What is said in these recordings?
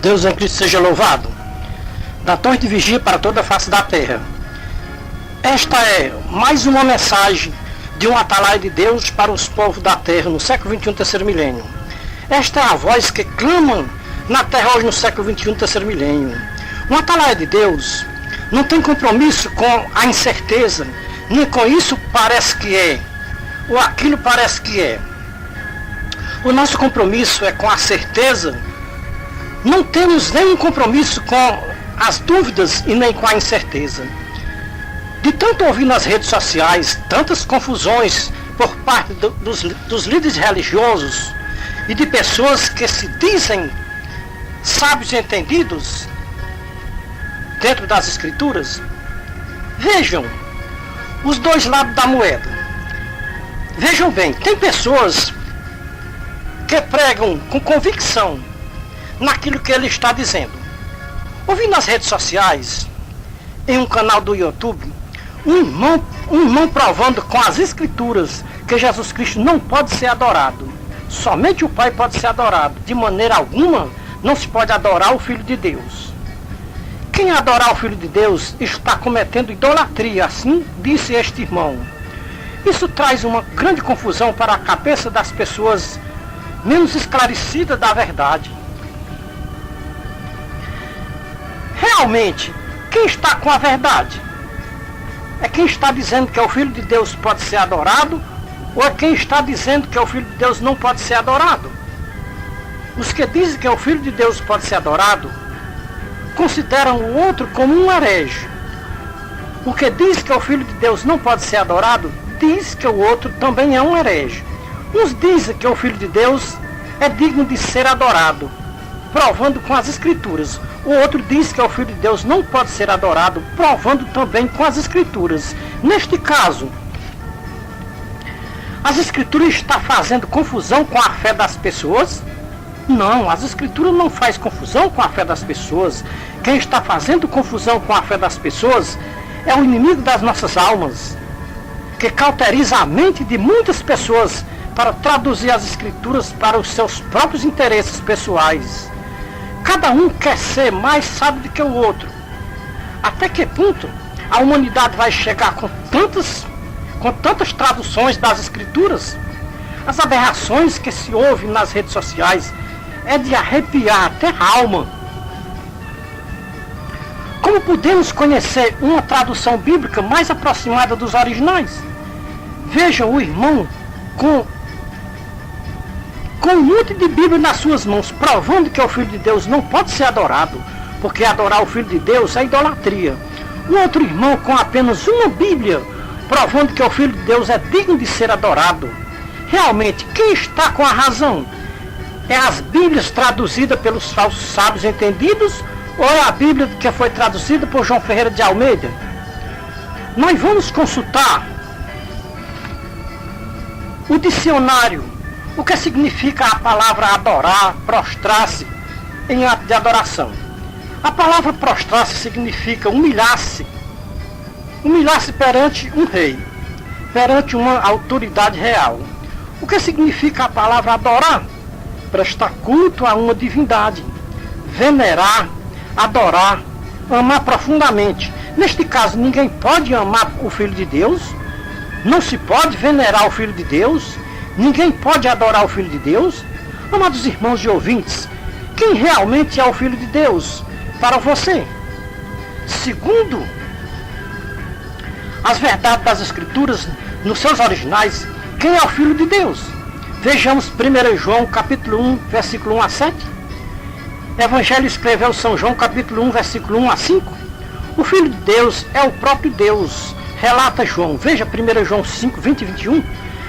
Deus em Cristo seja louvado. Da torre de vigia para toda a face da terra. Esta é mais uma mensagem de um atalaia de Deus para os povos da terra no século XXI, terceiro milênio. Esta é a voz que clama na terra hoje no século XXI, terceiro milênio. Um atalaia de Deus não tem compromisso com a incerteza, nem com isso parece que é, ou aquilo parece que é. O nosso compromisso é com a certeza. Não temos nenhum compromisso com as dúvidas e nem com a incerteza. De tanto ouvir nas redes sociais tantas confusões por parte dos líderes religiosos e de pessoas que se dizem sábios e entendidos dentro das escrituras, vejam os dois lados da moeda. Vejam bem, tem pessoas que pregam com convicção naquilo que ele está dizendo. Ouvi nas redes sociais, em um canal do YouTube, um irmão provando com as escrituras que Jesus Cristo não pode ser adorado. Somente o Pai pode ser adorado. De maneira alguma não se pode adorar o Filho de Deus. Quem adorar o Filho de Deus está cometendo idolatria, assim disse este irmão. Isso traz uma grande confusão para a cabeça das pessoas menos esclarecidas da verdade. Realmente, quem está com a verdade? É quem está dizendo que é o Filho de Deus pode ser adorado, ou é quem está dizendo que é o Filho de Deus não pode ser adorado? Os que dizem que é o Filho de Deus pode ser adorado, consideram o outro como um herege. O que diz que é o Filho de Deus não pode ser adorado, diz que o outro também é um herege. Uns dizem que o Filho de Deus é digno de ser adorado, provando com as Escrituras. O outro diz que o Filho de Deus não pode ser adorado, provando também com as Escrituras. Neste caso, as Escrituras estão fazendo confusão com a fé das pessoas? Não, as Escrituras não fazem confusão com a fé das pessoas. Quem está fazendo confusão com a fé das pessoas é o inimigo das nossas almas, que cauteriza a mente de muitas pessoas para traduzir as Escrituras para os seus próprios interesses pessoais. Cada um quer ser mais sábio do que o outro. Até que ponto a humanidade vai chegar com tantas traduções das Escrituras? As aberrações que se ouvem nas redes sociais é de arrepiar até a alma. Como podemos conhecer uma tradução bíblica mais aproximada dos originais? Vejam o irmão com um monte de Bíblia nas suas mãos, provando que o Filho de Deus não pode ser adorado, porque adorar o Filho de Deus é idolatria. Um outro irmão com apenas uma Bíblia, provando que o Filho de Deus é digno de ser adorado. Realmente, quem está com a razão? É as Bíblias traduzidas pelos falsos sábios entendidos, ou é a Bíblia que foi traduzida por João Ferreira de Almeida? Nós vamos consultar o dicionário. O que significa a palavra adorar, prostrar-se em ato de adoração? A palavra prostrar-se significa humilhar-se. Humilhar-se perante um rei, perante uma autoridade real. O que significa a palavra adorar? Prestar culto a uma divindade. Venerar, adorar, amar profundamente. Neste caso, ninguém pode amar o Filho de Deus. Não se pode venerar o Filho de Deus. Ninguém pode adorar o Filho de Deus. Amados irmãos e ouvintes, quem realmente é o Filho de Deus para você? Segundo as verdades das Escrituras, nos seus originais, quem é o Filho de Deus? Vejamos 1 João capítulo 1, versículo 1 a 7. Evangelho escreveu São João capítulo 1, versículo 1 a 5. O Filho de Deus é o próprio Deus, relata João. Veja 1 João 5, 20 e 21.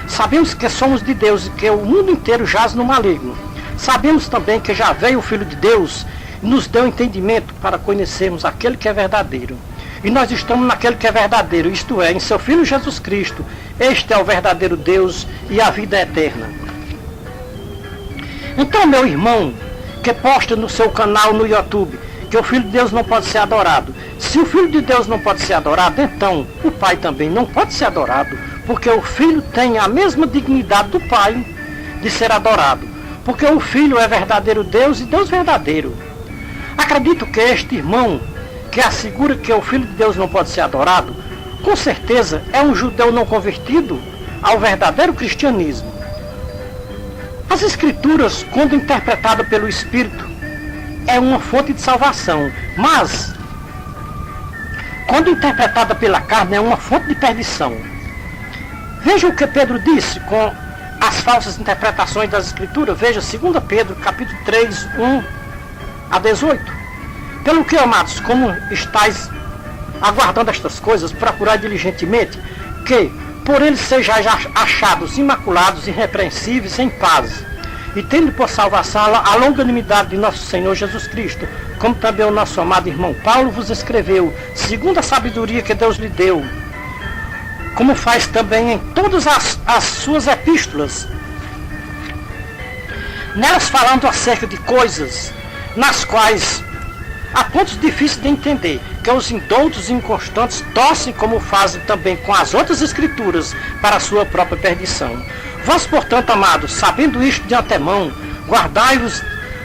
Sabemos que somos de Deus e que o mundo inteiro jaz no maligno. Sabemos também que já veio o Filho de Deus e nos deu entendimento para conhecermos aquele que é verdadeiro. E nós estamos naquele que é verdadeiro, isto é, em seu Filho Jesus Cristo. Este é o verdadeiro Deus e a vida eterna. Então, meu irmão, que posta no seu canal no YouTube que o Filho de Deus não pode ser adorado. Se o Filho de Deus não pode ser adorado, então o Pai também não pode ser adorado, porque o Filho tem a mesma dignidade do Pai de ser adorado, porque o Filho é verdadeiro Deus e Deus verdadeiro. Acredito que este irmão, que assegura que o Filho de Deus não pode ser adorado, com certeza é um judeu não convertido ao verdadeiro cristianismo. As Escrituras, quando interpretadas pelo Espírito, é uma fonte de salvação, mas, quando interpretada pela carne, é uma fonte de perdição. Veja o que Pedro disse com as falsas interpretações das Escrituras. Veja 2 Pedro, capítulo 3, 1 a 18. Pelo que, amados, como estáis aguardando estas coisas, procurai diligentemente que por eles sejais achados imaculados, irrepreensíveis, em paz, e tendo por salvação a longanimidade de nosso Senhor Jesus Cristo, como também o nosso amado irmão Paulo vos escreveu, segundo a sabedoria que Deus lhe deu, como faz também em todas as suas epístolas, nelas falando acerca de coisas nas quais há pontos difíceis de entender, que os indoutos e inconstantes torcem, como fazem também com as outras Escrituras, para a sua própria perdição. Vós, portanto, amados, sabendo isto de antemão, guardai-vos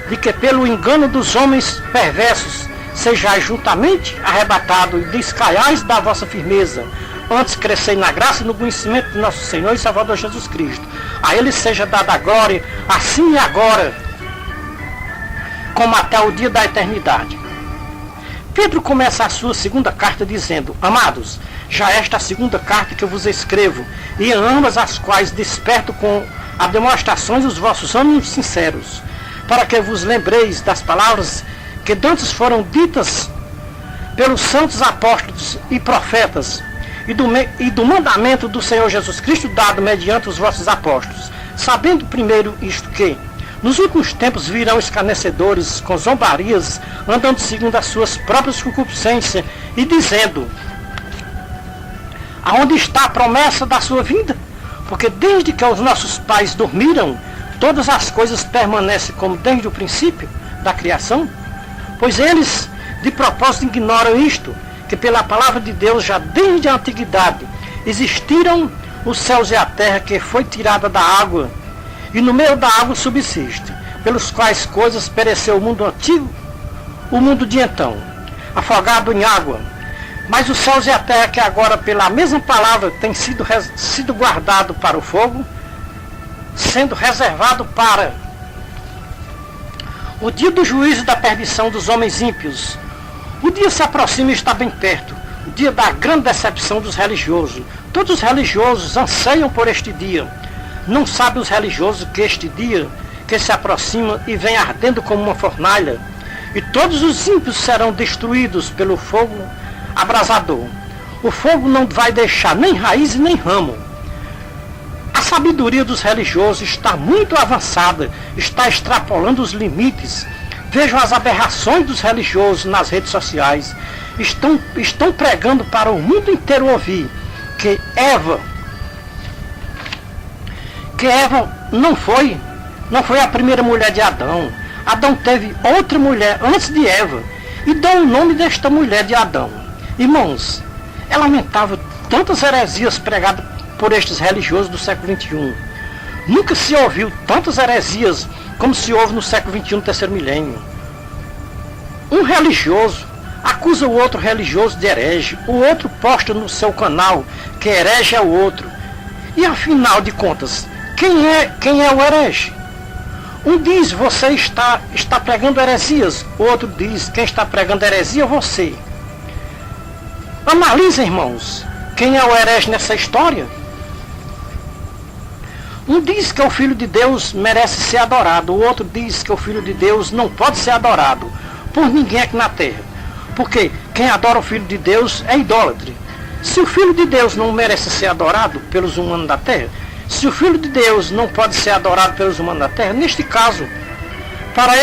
de que pelo engano dos homens perversos sejais juntamente arrebatados e descaiais da vossa firmeza. Antes crescei na graça e no conhecimento de nosso Senhor e Salvador Jesus Cristo. A Ele seja dada a glória, assim e agora, como até o dia da eternidade. Pedro começa a sua segunda carta dizendo: amados, já esta é a segunda carta que eu vos escrevo, e em ambas as quais desperto com a demonstrações os vossos ânimos sinceros, para que vos lembreis das palavras que dantes foram ditas pelos santos apóstolos e profetas, e do mandamento do Senhor Jesus Cristo dado mediante os vossos apóstolos, sabendo primeiro isto que nos últimos tempos virão escarnecedores com zombarias, andando segundo as suas próprias concupiscências, e dizendo: aonde está a promessa da sua vinda? Porque desde que os nossos pais dormiram, todas as coisas permanecem como desde o princípio da criação? Pois eles de propósito ignoram isto, que pela palavra de Deus já desde a antiguidade existiram os céus e a terra, que foi tirada da água, e no meio da água subsiste, pelos quais coisas pereceu o mundo antigo, o mundo de então, afogado em água. Mas os céus e a terra, que agora pela mesma palavra tem sido guardado para o fogo, sendo reservado para o dia do juízo e da perdição dos homens ímpios. O dia se aproxima e está bem perto, o dia da grande decepção dos religiosos. Todos os religiosos anseiam por este dia. Não sabem os religiosos que este dia que se aproxima e vem ardendo como uma fornalha, e todos os ímpios serão destruídos pelo fogo abrasador. O fogo não vai deixar nem raiz e nem ramo. A sabedoria dos religiosos está muito avançada, está extrapolando os limites. Vejam as aberrações dos religiosos nas redes sociais. Estão pregando para o mundo inteiro ouvir que Eva não foi a primeira mulher de Adão. Adão teve outra mulher antes de Eva, e dão o nome desta mulher de Adão. Irmãos, é lamentável tantas heresias pregadas por estes religiosos do século XXI. Nunca se ouviu tantas heresias como se ouve no século XXI, no terceiro milênio. Um religioso acusa o outro religioso de herege, o outro posta no seu canal que herege é o outro. E afinal de contas, quem é o herege? Um diz: você está pregando heresias. O outro diz: quem está pregando heresia é você. Analise, irmãos, quem é o herege nessa história? Um diz que o Filho de Deus merece ser adorado. O outro diz que o Filho de Deus não pode ser adorado por ninguém aqui na terra. Porque quem adora o Filho de Deus é idólatra. Se o Filho de Deus não merece ser adorado pelos humanos da terra, se o Filho de Deus não pode ser adorado pelos humanos da terra, neste caso, para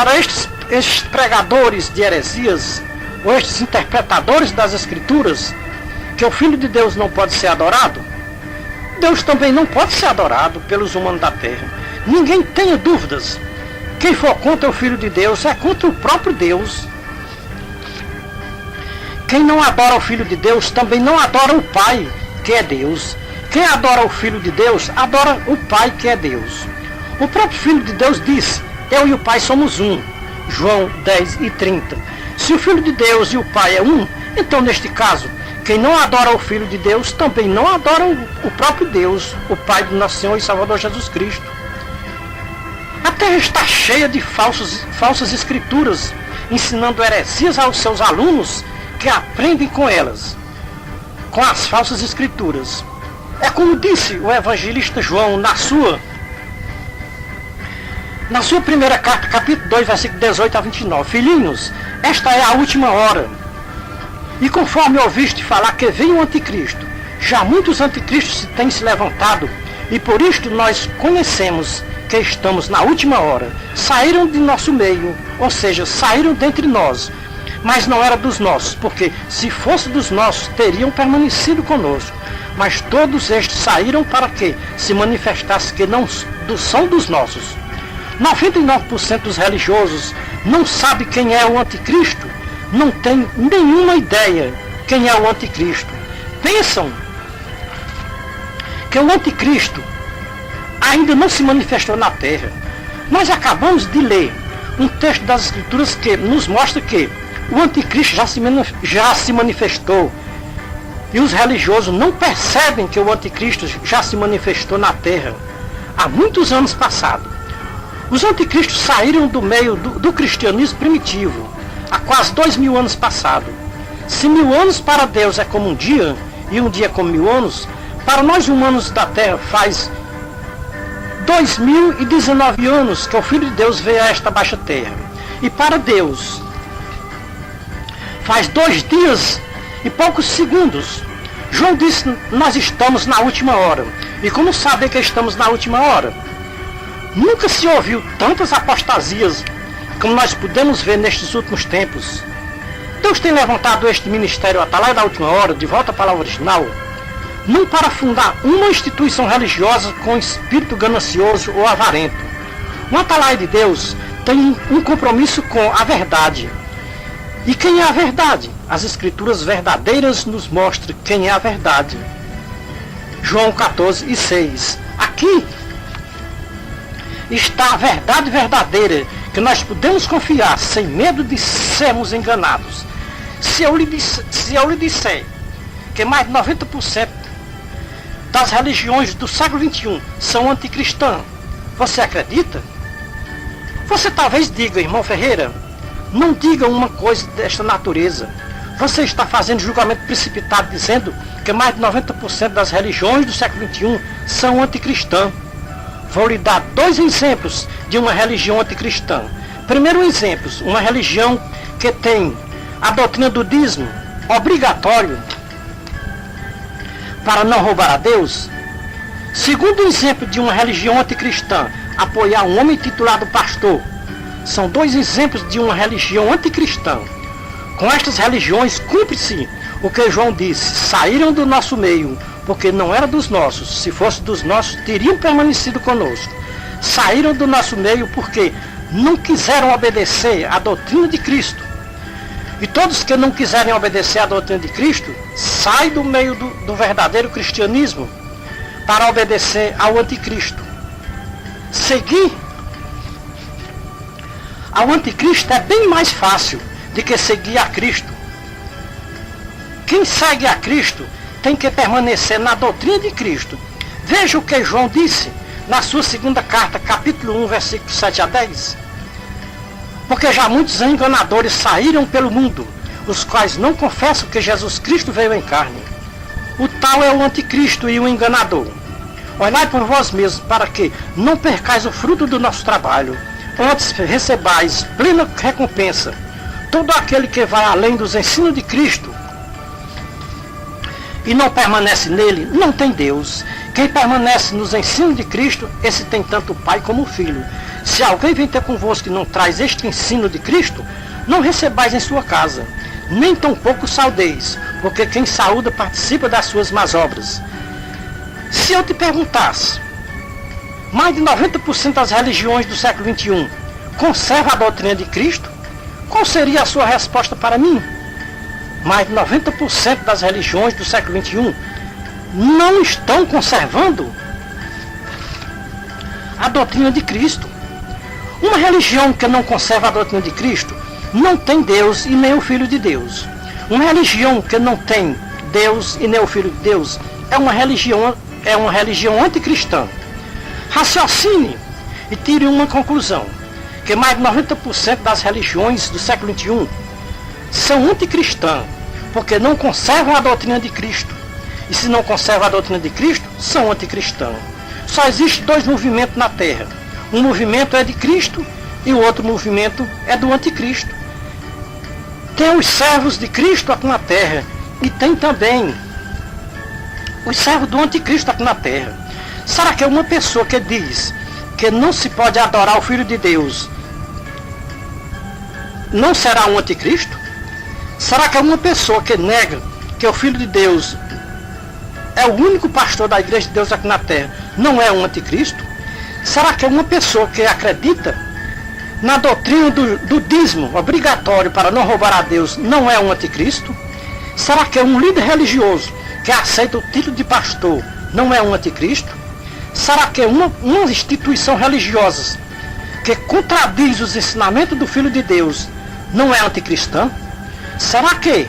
estes pregadores de heresias, ou estes interpretadores das Escrituras, que o Filho de Deus não pode ser adorado, Deus também não pode ser adorado pelos humanos da terra. Ninguém tenha dúvidas. Quem for contra o Filho de Deus é contra o próprio Deus. Quem não adora o Filho de Deus também não adora o Pai, que é Deus. Quem adora o Filho de Deus, adora o Pai, que é Deus. O próprio Filho de Deus disse: eu e o Pai somos um. João 10:30. Se o Filho de Deus e o Pai é um, então neste caso, quem não adora o Filho de Deus também não adora o próprio Deus, o Pai do nosso Senhor e Salvador Jesus Cristo. A terra está cheia de falsas escrituras, ensinando heresias aos seus alunos que aprendem com elas, com as falsas escrituras. É como disse o evangelista João na sua primeira carta, capítulo 2, versículo 18 a 29. Filhinhos, esta é a última hora. E conforme ouviste falar que vem o anticristo, já muitos anticristos têm se levantado, e por isto nós conhecemos que estamos na última hora. Saíram de nosso meio, ou seja, saíram dentre nós, mas não era dos nossos, porque se fosse dos nossos, teriam permanecido conosco. Mas todos estes saíram para que se manifestasse que não são dos nossos. 99% dos religiosos não sabe quem é o anticristo, não tem nenhuma ideia quem é o anticristo. Pensam que o anticristo ainda não se manifestou na terra. Nós acabamos de ler um texto das escrituras que nos mostra que o anticristo já se manifestou. E os religiosos não percebem que o anticristo já se manifestou na terra há muitos anos passados. Os anticristos saíram do meio do cristianismo primitivo, há quase 2000 anos passados. Se 1000 anos para Deus é como um dia, e um dia como 1000 anos, para nós humanos da terra faz 2019 anos que o Filho de Deus veio a esta baixa terra. E para Deus faz 2 dias e poucos segundos. João disse: nós estamos na última hora. E como saber que estamos na última hora? Nunca se ouviu tantas apostasias como nós podemos ver nestes últimos tempos. Deus tem levantado este ministério Atalaia da Última Hora, de volta à palavra original, não para fundar uma instituição religiosa com espírito ganancioso ou avarento. O Atalaia de Deus tem um compromisso com a verdade. E quem é a verdade? As escrituras verdadeiras nos mostram quem é a verdade. João 14:6. Aqui está a verdade verdadeira, que nós podemos confiar sem medo de sermos enganados. Se eu lhe disser que mais de 90% das religiões do século XXI são anticristãs, você acredita? Você talvez diga: irmão Ferreira, não diga uma coisa desta natureza. Você está fazendo julgamento precipitado dizendo que mais de 90% das religiões do século XXI são anticristãs. Vou lhe dar 2 exemplos de uma religião anticristã. Primeiro exemplo, uma religião que tem a doutrina do dízimo obrigatório para não roubar a Deus. Segundo exemplo de uma religião anticristã, apoiar um homem titulado pastor. São 2 exemplos de uma religião anticristã. Com estas religiões cumpre-se o que João disse: saíram do nosso meio, porque não era dos nossos. Se fosse dos nossos, teriam permanecido conosco. Saíram do nosso meio porque não quiseram obedecer à doutrina de Cristo. E todos que não quiserem obedecer à doutrina de Cristo, saem do meio do verdadeiro cristianismo para obedecer ao anticristo. Seguir ao anticristo é bem mais fácil do que seguir a Cristo. Quem segue a Cristo tem que permanecer na doutrina de Cristo. Veja o que João disse na sua segunda carta, capítulo 1, versículos 7 a 10. Porque já muitos enganadores saíram pelo mundo, os quais não confessam que Jesus Cristo veio em carne. O tal é o anticristo e o enganador. Olhai por vós mesmos, para que não percais o fruto do nosso trabalho, antes recebais plena recompensa. Todo aquele que vai além dos ensinos de Cristo e não permanece nele, não tem Deus. Quem permanece nos ensinos de Cristo, esse tem tanto o Pai como o Filho. Se alguém vem ter convosco e não traz este ensino de Cristo, não recebais em sua casa, nem tampouco saudeis, porque quem saúda participa das suas más obras. Se eu te perguntasse, mais de 90% das religiões do século XXI conserva a doutrina de Cristo, qual seria a sua resposta para mim? Mais de 90% das religiões do século XXI não estão conservando a doutrina de Cristo. Uma religião que não conserva a doutrina de Cristo não tem Deus e nem o Filho de Deus. Uma religião que não tem Deus e nem o Filho de Deus é uma religião anticristã. Raciocine e tire uma conclusão, que mais de 90% das religiões do século XXI são anticristãs, porque não conservam a doutrina de Cristo. E se não conservam a doutrina de Cristo, são anticristãos. Só existe dois movimentos na Terra. Um movimento é de Cristo e o outro movimento é do anticristo. Tem os servos de Cristo aqui na Terra e tem também os servos do anticristo aqui na Terra. Será que é uma pessoa que diz que não se pode adorar o Filho de Deus não será um anticristo? Será que é uma pessoa que nega que o Filho de Deus é o único pastor da Igreja de Deus aqui na Terra não é um anticristo? Será que é uma pessoa que acredita na doutrina do dízimo obrigatório para não roubar a Deus não é um anticristo? Será que é um líder religioso que aceita o título de pastor não é um anticristo? Será que é uma instituição religiosa que contradiz os ensinamentos do Filho de Deus não é anticristã? Será que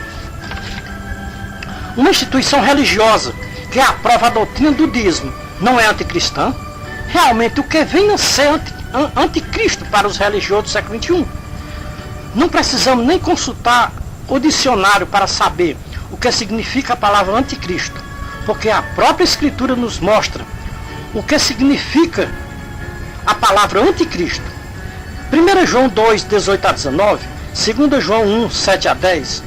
uma instituição religiosa que aprova a doutrina do dízimo não é anticristã? Realmente o que vem a ser anticristo para os religiosos do século XXI? Não precisamos nem consultar o dicionário para saber o que significa a palavra anticristo, porque a própria Escritura nos mostra o que significa a palavra anticristo. 1 João 2, 18 a 19, 2 João 1, 7 a 10,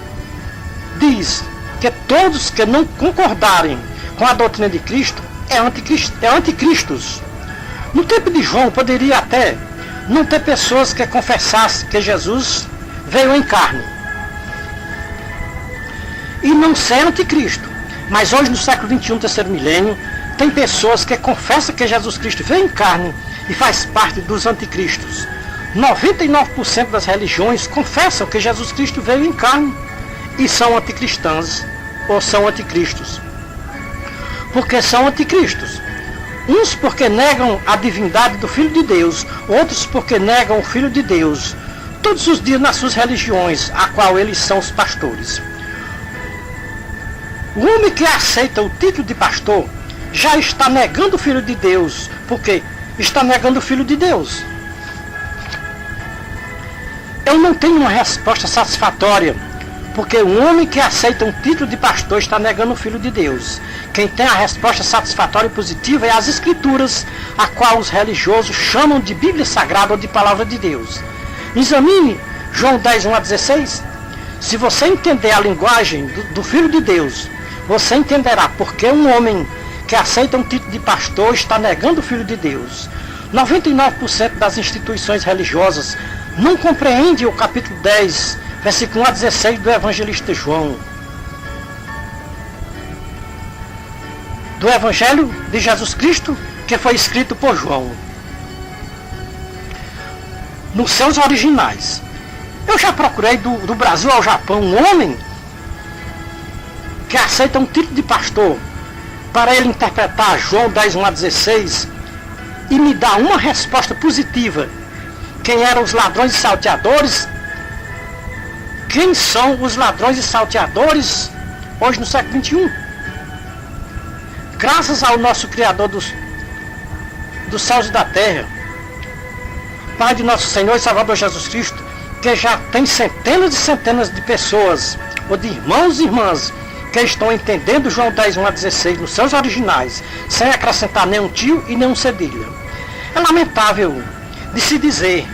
diz que todos que não concordarem com a doutrina de Cristo é anticristos. No tempo de João poderia até não ter pessoas que confessassem que Jesus veio em carne e não ser anticristo. Mas hoje no século XXI, terceiro milênio, tem pessoas que confessam que Jesus Cristo veio em carne e faz parte dos anticristos. 99% das religiões confessam que Jesus Cristo veio em carne e são anticristãs ou são anticristos. Porque são anticristos. Uns porque negam a divindade do Filho de Deus, outros porque negam o Filho de Deus, todos os dias nas suas religiões, a qual eles são os pastores. O homem que aceita o título de pastor já está negando o Filho de Deus, porque está negando o Filho de Deus. Eu não tenho uma resposta satisfatória, porque o homem que aceita um título de pastor está negando o Filho de Deus. Quem tem a resposta satisfatória e positiva é as Escrituras, a qual os religiosos chamam de Bíblia Sagrada ou de Palavra de Deus. Examine João 10, 1 a 16. Se você entender a linguagem do Filho de Deus, você entenderá porque um homem que aceita um título de pastor está negando o Filho de Deus. 99% das instituições religiosas não compreendem o capítulo 10, versículo 1 a 16 do evangelista João. Do Evangelho de Jesus Cristo, que foi escrito por João. Nos seus originais. Eu já procurei do Brasil ao Japão um homem que aceita um título de pastor para ele interpretar João 10, 1 a 16 e me dar uma resposta positiva. Quem eram os ladrões e salteadores? Quem são os ladrões e salteadores hoje no século XXI? Graças ao nosso Criador dos céus e da terra, Pai de nosso Senhor e Salvador Jesus Cristo, que já tem centenas e centenas de pessoas, ou de irmãos e irmãs, que estão entendendo João 10, 1 a 16 nos seus originais, sem acrescentar nenhum tio e nenhum cedilha. É lamentável de se dizer,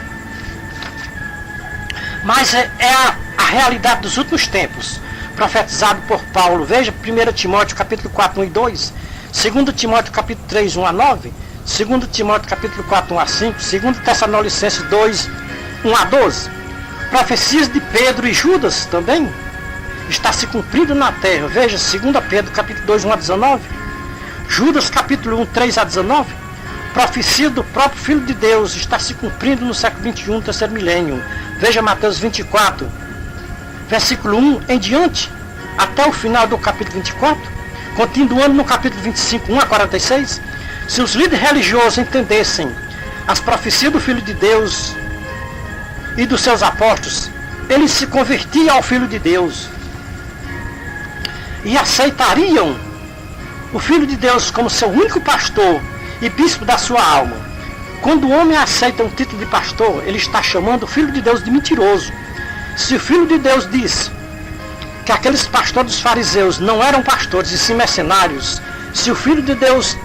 mas é a realidade dos últimos tempos, profetizado por Paulo. Veja 1 Timóteo capítulo 4, 1 e 2, 2 Timóteo capítulo 3, 1 a 9, 2 Timóteo capítulo 4, 1 a 5, 2 Tessalonicenses 2, 1 a 12. Profecias de Pedro e Judas também está se cumprindo na terra. Veja 2 Pedro capítulo 2, 1 a 19, Judas capítulo 1, 3 a 19. Profecia do próprio Filho de Deus está se cumprindo no século XXI, terceiro milênio. Veja Mateus 24, versículo 1 em diante, até o final do capítulo 24, continuando no capítulo 25, 1 a 46. Se os líderes religiosos entendessem as profecias do Filho de Deus e dos seus apóstolos, eles se convertiam ao Filho de Deus e aceitariam o Filho de Deus como seu único pastor e bispo da sua alma. Quando o homem aceita um título de pastor, ele está chamando o Filho de Deus de mentiroso. Se o Filho de Deus disse que aqueles pastores dos fariseus não eram pastores e sim mercenários, se o Filho de Deus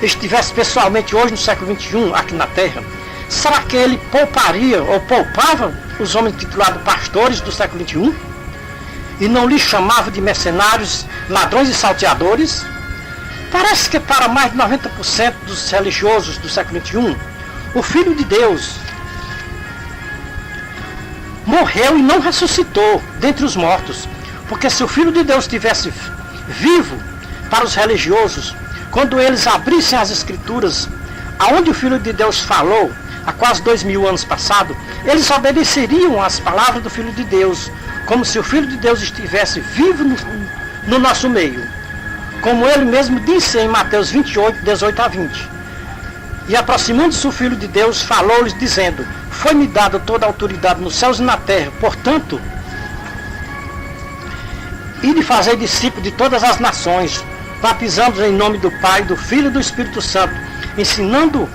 estivesse pessoalmente hoje no século XXI aqui na Terra, será que ele pouparia ou poupava os homens titulados pastores do século XXI? E não lhes chamava de mercenários, ladrões e salteadores? Parece que para mais de 90% dos religiosos do século XXI, o Filho de Deus morreu e não ressuscitou dentre os mortos. Porque se o Filho de Deus estivesse vivo para os religiosos, quando eles abrissem as Escrituras, aonde o Filho de Deus falou, há quase 2000 anos passado, eles obedeceriam às palavras do Filho de Deus, como se o Filho de Deus estivesse vivo no nosso meio. Como ele mesmo disse em Mateus 28, 18 a 20. E aproximando-se o Filho de Deus, falou-lhes dizendo: foi-me dada toda a autoridade nos céus e na terra, portanto, e de fazer discípulos de todas as nações, batizando-os em nome do Pai, do Filho e do Espírito Santo, ensinando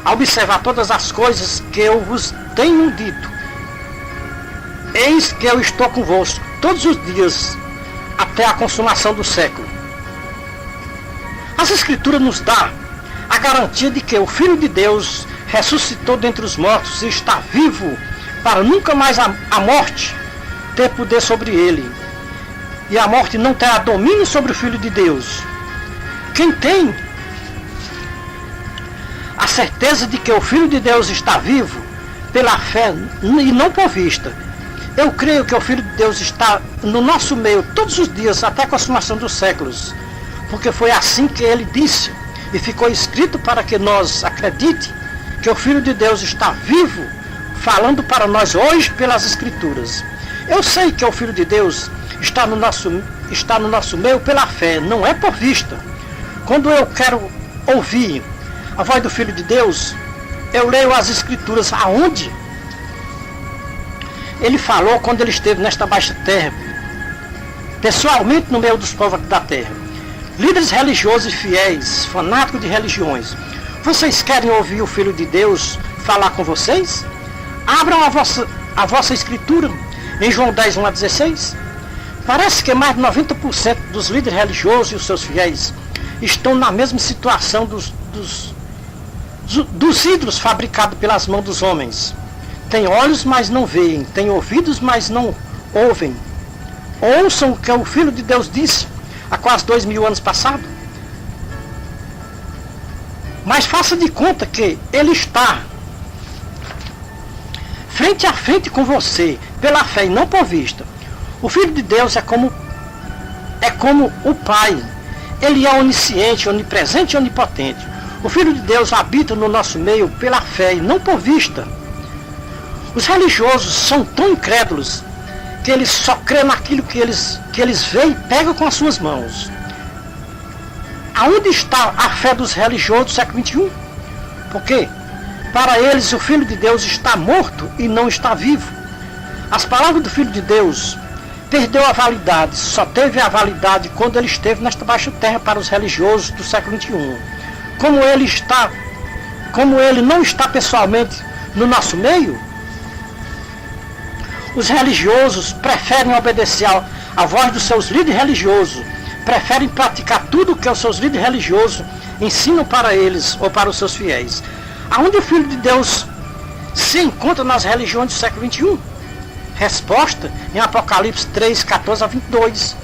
a observar todas as coisas que eu vos tenho dito. Eis que eu estou convosco todos os dias, até a consumação do século. As Escrituras nos dão a garantia de que o Filho de Deus ressuscitou dentre os mortos e está vivo para nunca mais a morte ter poder sobre ele. E a morte não terá domínio sobre o Filho de Deus. Quem tem a certeza de que o Filho de Deus está vivo pela fé e não por vista, eu creio que o Filho de Deus está no nosso meio todos os dias até a consumação dos séculos, porque foi assim que ele disse e ficou escrito para que nós acredite que o Filho de Deus está vivo, falando para nós hoje pelas Escrituras. Eu sei que o Filho de Deus está no nosso meio pela fé, não é por vista. Quando eu quero ouvir a voz do Filho de Deus, eu leio as Escrituras aonde ele falou quando ele esteve nesta baixa terra, pessoalmente no meio dos povos aqui da terra. Líderes religiosos e fiéis, fanáticos de religiões, vocês querem ouvir o Filho de Deus falar com vocês? Abram a vossa Escritura em João 10, 1 a 16. Parece que mais de 90% dos líderes religiosos e os seus fiéis estão na mesma situação dos ídolos fabricados pelas mãos dos homens. Tem olhos, mas não veem. Tem ouvidos, mas não ouvem. Ouçam o que o Filho de Deus disse há quase 2000 anos passado. Mas faça de conta que ele está frente a frente com você, pela fé e não por vista. O Filho de Deus é como o Pai. Ele é onisciente, onipresente e onipotente. O Filho de Deus habita no nosso meio pela fé e não por vista. Os religiosos são tão incrédulos que eles só crêem naquilo que eles veem e pegam com as suas mãos. Aonde está a fé dos religiosos do século XXI? Porque para eles o Filho de Deus está morto e não está vivo. As palavras do Filho de Deus perdeu a validade, só teve a validade quando ele esteve nesta baixa terra para os religiosos do século XXI. Como ele não está pessoalmente no nosso meio, os religiosos preferem obedecer à voz dos seus líderes religiosos, preferem praticar tudo o que os seus líderes religiosos ensinam para eles ou para os seus fiéis. Aonde o Filho de Deus se encontra nas religiões do século XXI? Resposta em Apocalipse 3, 14 a 22.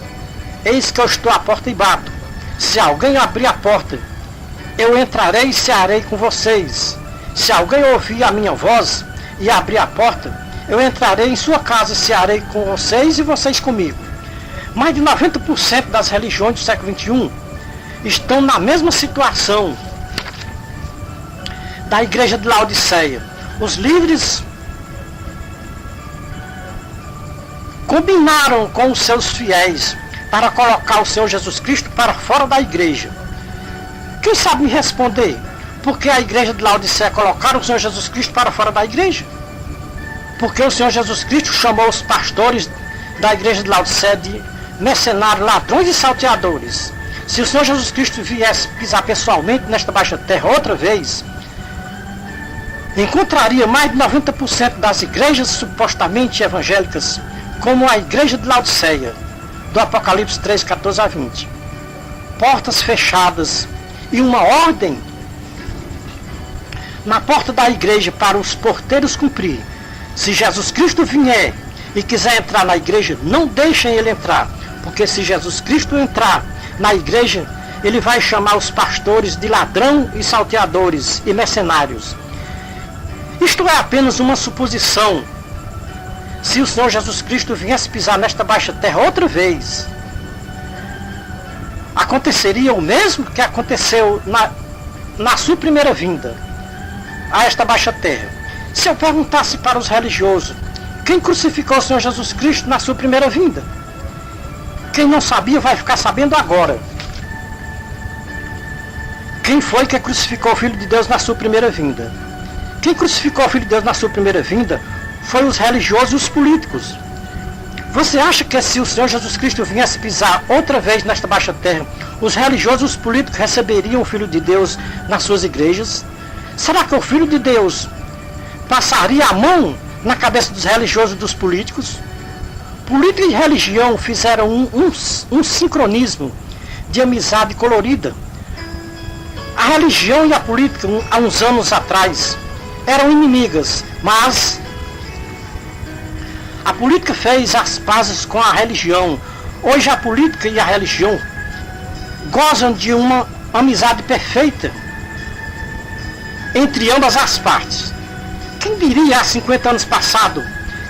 Eis que eu estou à porta e bato. Se alguém abrir a porta, eu entrarei e cearei com vocês. Se alguém ouvir a minha voz e abrir a porta, eu entrarei em sua casa e cearei com vocês e vocês comigo. Mais de 90% das religiões do século XXI estão na mesma situação da igreja de Laodiceia. Os líderes combinaram com os seus fiéis para colocar o Senhor Jesus Cristo para fora da igreja. Quem sabe me responder Porque a igreja de Laodiceia colocaram o Senhor Jesus Cristo para fora da igreja. Porque o Senhor Jesus Cristo chamou os pastores da igreja de Laodiceia de mercenários, ladrões e salteadores. Se o Senhor Jesus Cristo viesse pisar pessoalmente nesta baixa terra outra vez, encontraria mais de 90% das igrejas supostamente evangélicas como a igreja de Laodiceia, do Apocalipse 3, 14 a 20. Portas fechadas e uma ordem na porta da igreja para os porteiros cumprir. Se Jesus Cristo vier e quiser entrar na igreja, não deixem ele entrar, porque se Jesus Cristo entrar na igreja, ele vai chamar os pastores de ladrão e salteadores e mercenários. Isto é apenas uma suposição. Se o Senhor Jesus Cristo viesse pisar nesta baixa terra outra vez, aconteceria o mesmo que aconteceu na sua primeira vinda a esta baixa terra. Se eu perguntasse para os religiosos, quem crucificou o Senhor Jesus Cristo na sua primeira vinda? Quem não sabia vai ficar sabendo agora. Quem foi que crucificou o Filho de Deus na sua primeira vinda? Quem crucificou o Filho de Deus na sua primeira vinda foi os religiosos e os políticos. Você acha que se o Senhor Jesus Cristo viesse pisar outra vez nesta baixa terra, os religiosos e os políticos receberiam o Filho de Deus nas suas igrejas? Será que o Filho de Deus passaria a mão na cabeça dos religiosos e dos políticos? Política e religião fizeram um sincronismo de amizade colorida. A religião e a política, há uns anos atrás, eram inimigas, mas a política fez as pazes com a religião. Hoje a política e a religião gozam de uma amizade perfeita entre ambas as partes. Quem diria há 50 anos passado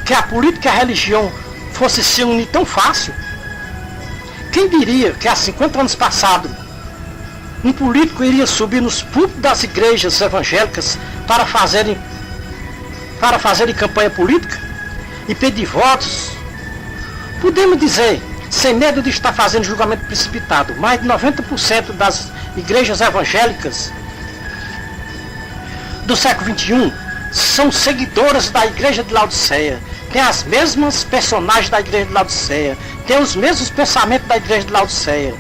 que a política e a religião fosse se unir tão fácil? Quem diria que há 50 anos passado um político iria subir nos púlpitos das igrejas evangélicas para fazerem campanha política e pedir votos? Podemos dizer, sem medo de estar fazendo julgamento precipitado, mais de 90% das igrejas evangélicas do século XXI são seguidoras da igreja de Laodiceia, tem as mesmas personagens da igreja de Laodiceia, tem os mesmos pensamentos da igreja de Laodiceia,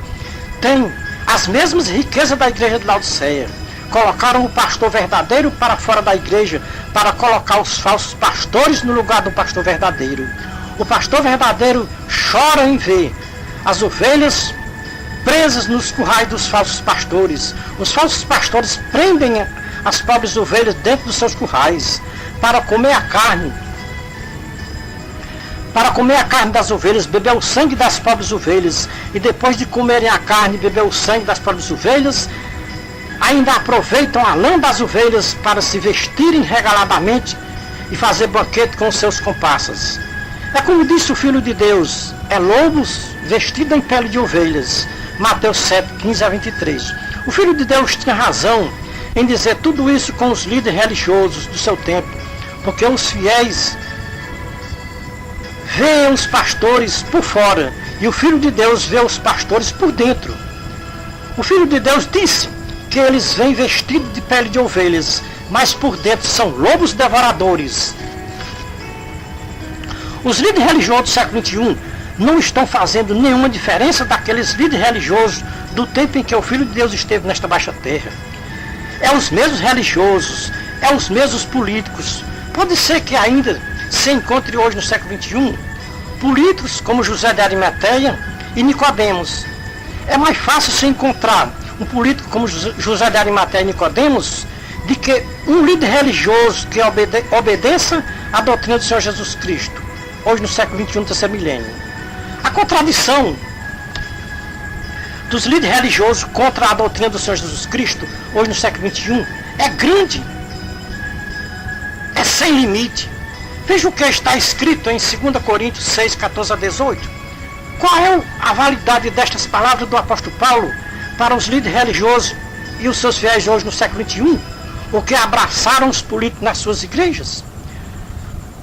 tem as mesmas riquezas da igreja de Laodiceia. Colocaram o pastor verdadeiro para fora da igreja para colocar os falsos pastores no lugar do pastor verdadeiro. O pastor verdadeiro chora em ver as ovelhas presas nos currais dos falsos pastores. Os falsos pastores prendem as pobres ovelhas dentro dos seus currais para comer a carne. Para comer a carne das ovelhas, beber o sangue das pobres ovelhas. E depois de comerem a carne e beber o sangue das pobres ovelhas, ainda aproveitam a lã das ovelhas para se vestirem regaladamente e fazer banquete com os seus comparsas. É como disse o Filho de Deus, é lobos vestidos em pele de ovelhas. Mateus 7, 15 a 23. O Filho de Deus tinha razão em dizer tudo isso com os líderes religiosos do seu tempo, porque os fiéis veem os pastores por fora e o Filho de Deus vê os pastores por dentro. O Filho de Deus disse que eles vêm vestidos de pele de ovelhas, mas por dentro são lobos devoradores. Os líderes religiosos do século XXI não estão fazendo nenhuma diferença daqueles líderes religiosos do tempo em que o Filho de Deus esteve nesta baixa terra. É os mesmos religiosos, é os mesmos políticos. Pode ser que ainda se encontre hoje no século XXI políticos como José de Arimateia e Nicodemos. É mais fácil se encontrar um político como José de Arimateia e Nicodemos do que um líder religioso que obedeça à doutrina do Senhor Jesus Cristo, hoje no século XXI, terceiro milênio. A contradição dos líderes religiosos contra a doutrina do Senhor Jesus Cristo, hoje no século XXI, é grande, é sem limite. Veja o que está escrito em 2 Coríntios 6, 14 a 18. Qual é a validade destas palavras do apóstolo Paulo para os líderes religiosos e os seus fiéis hoje no século XXI, o que abraçaram os políticos nas suas igrejas?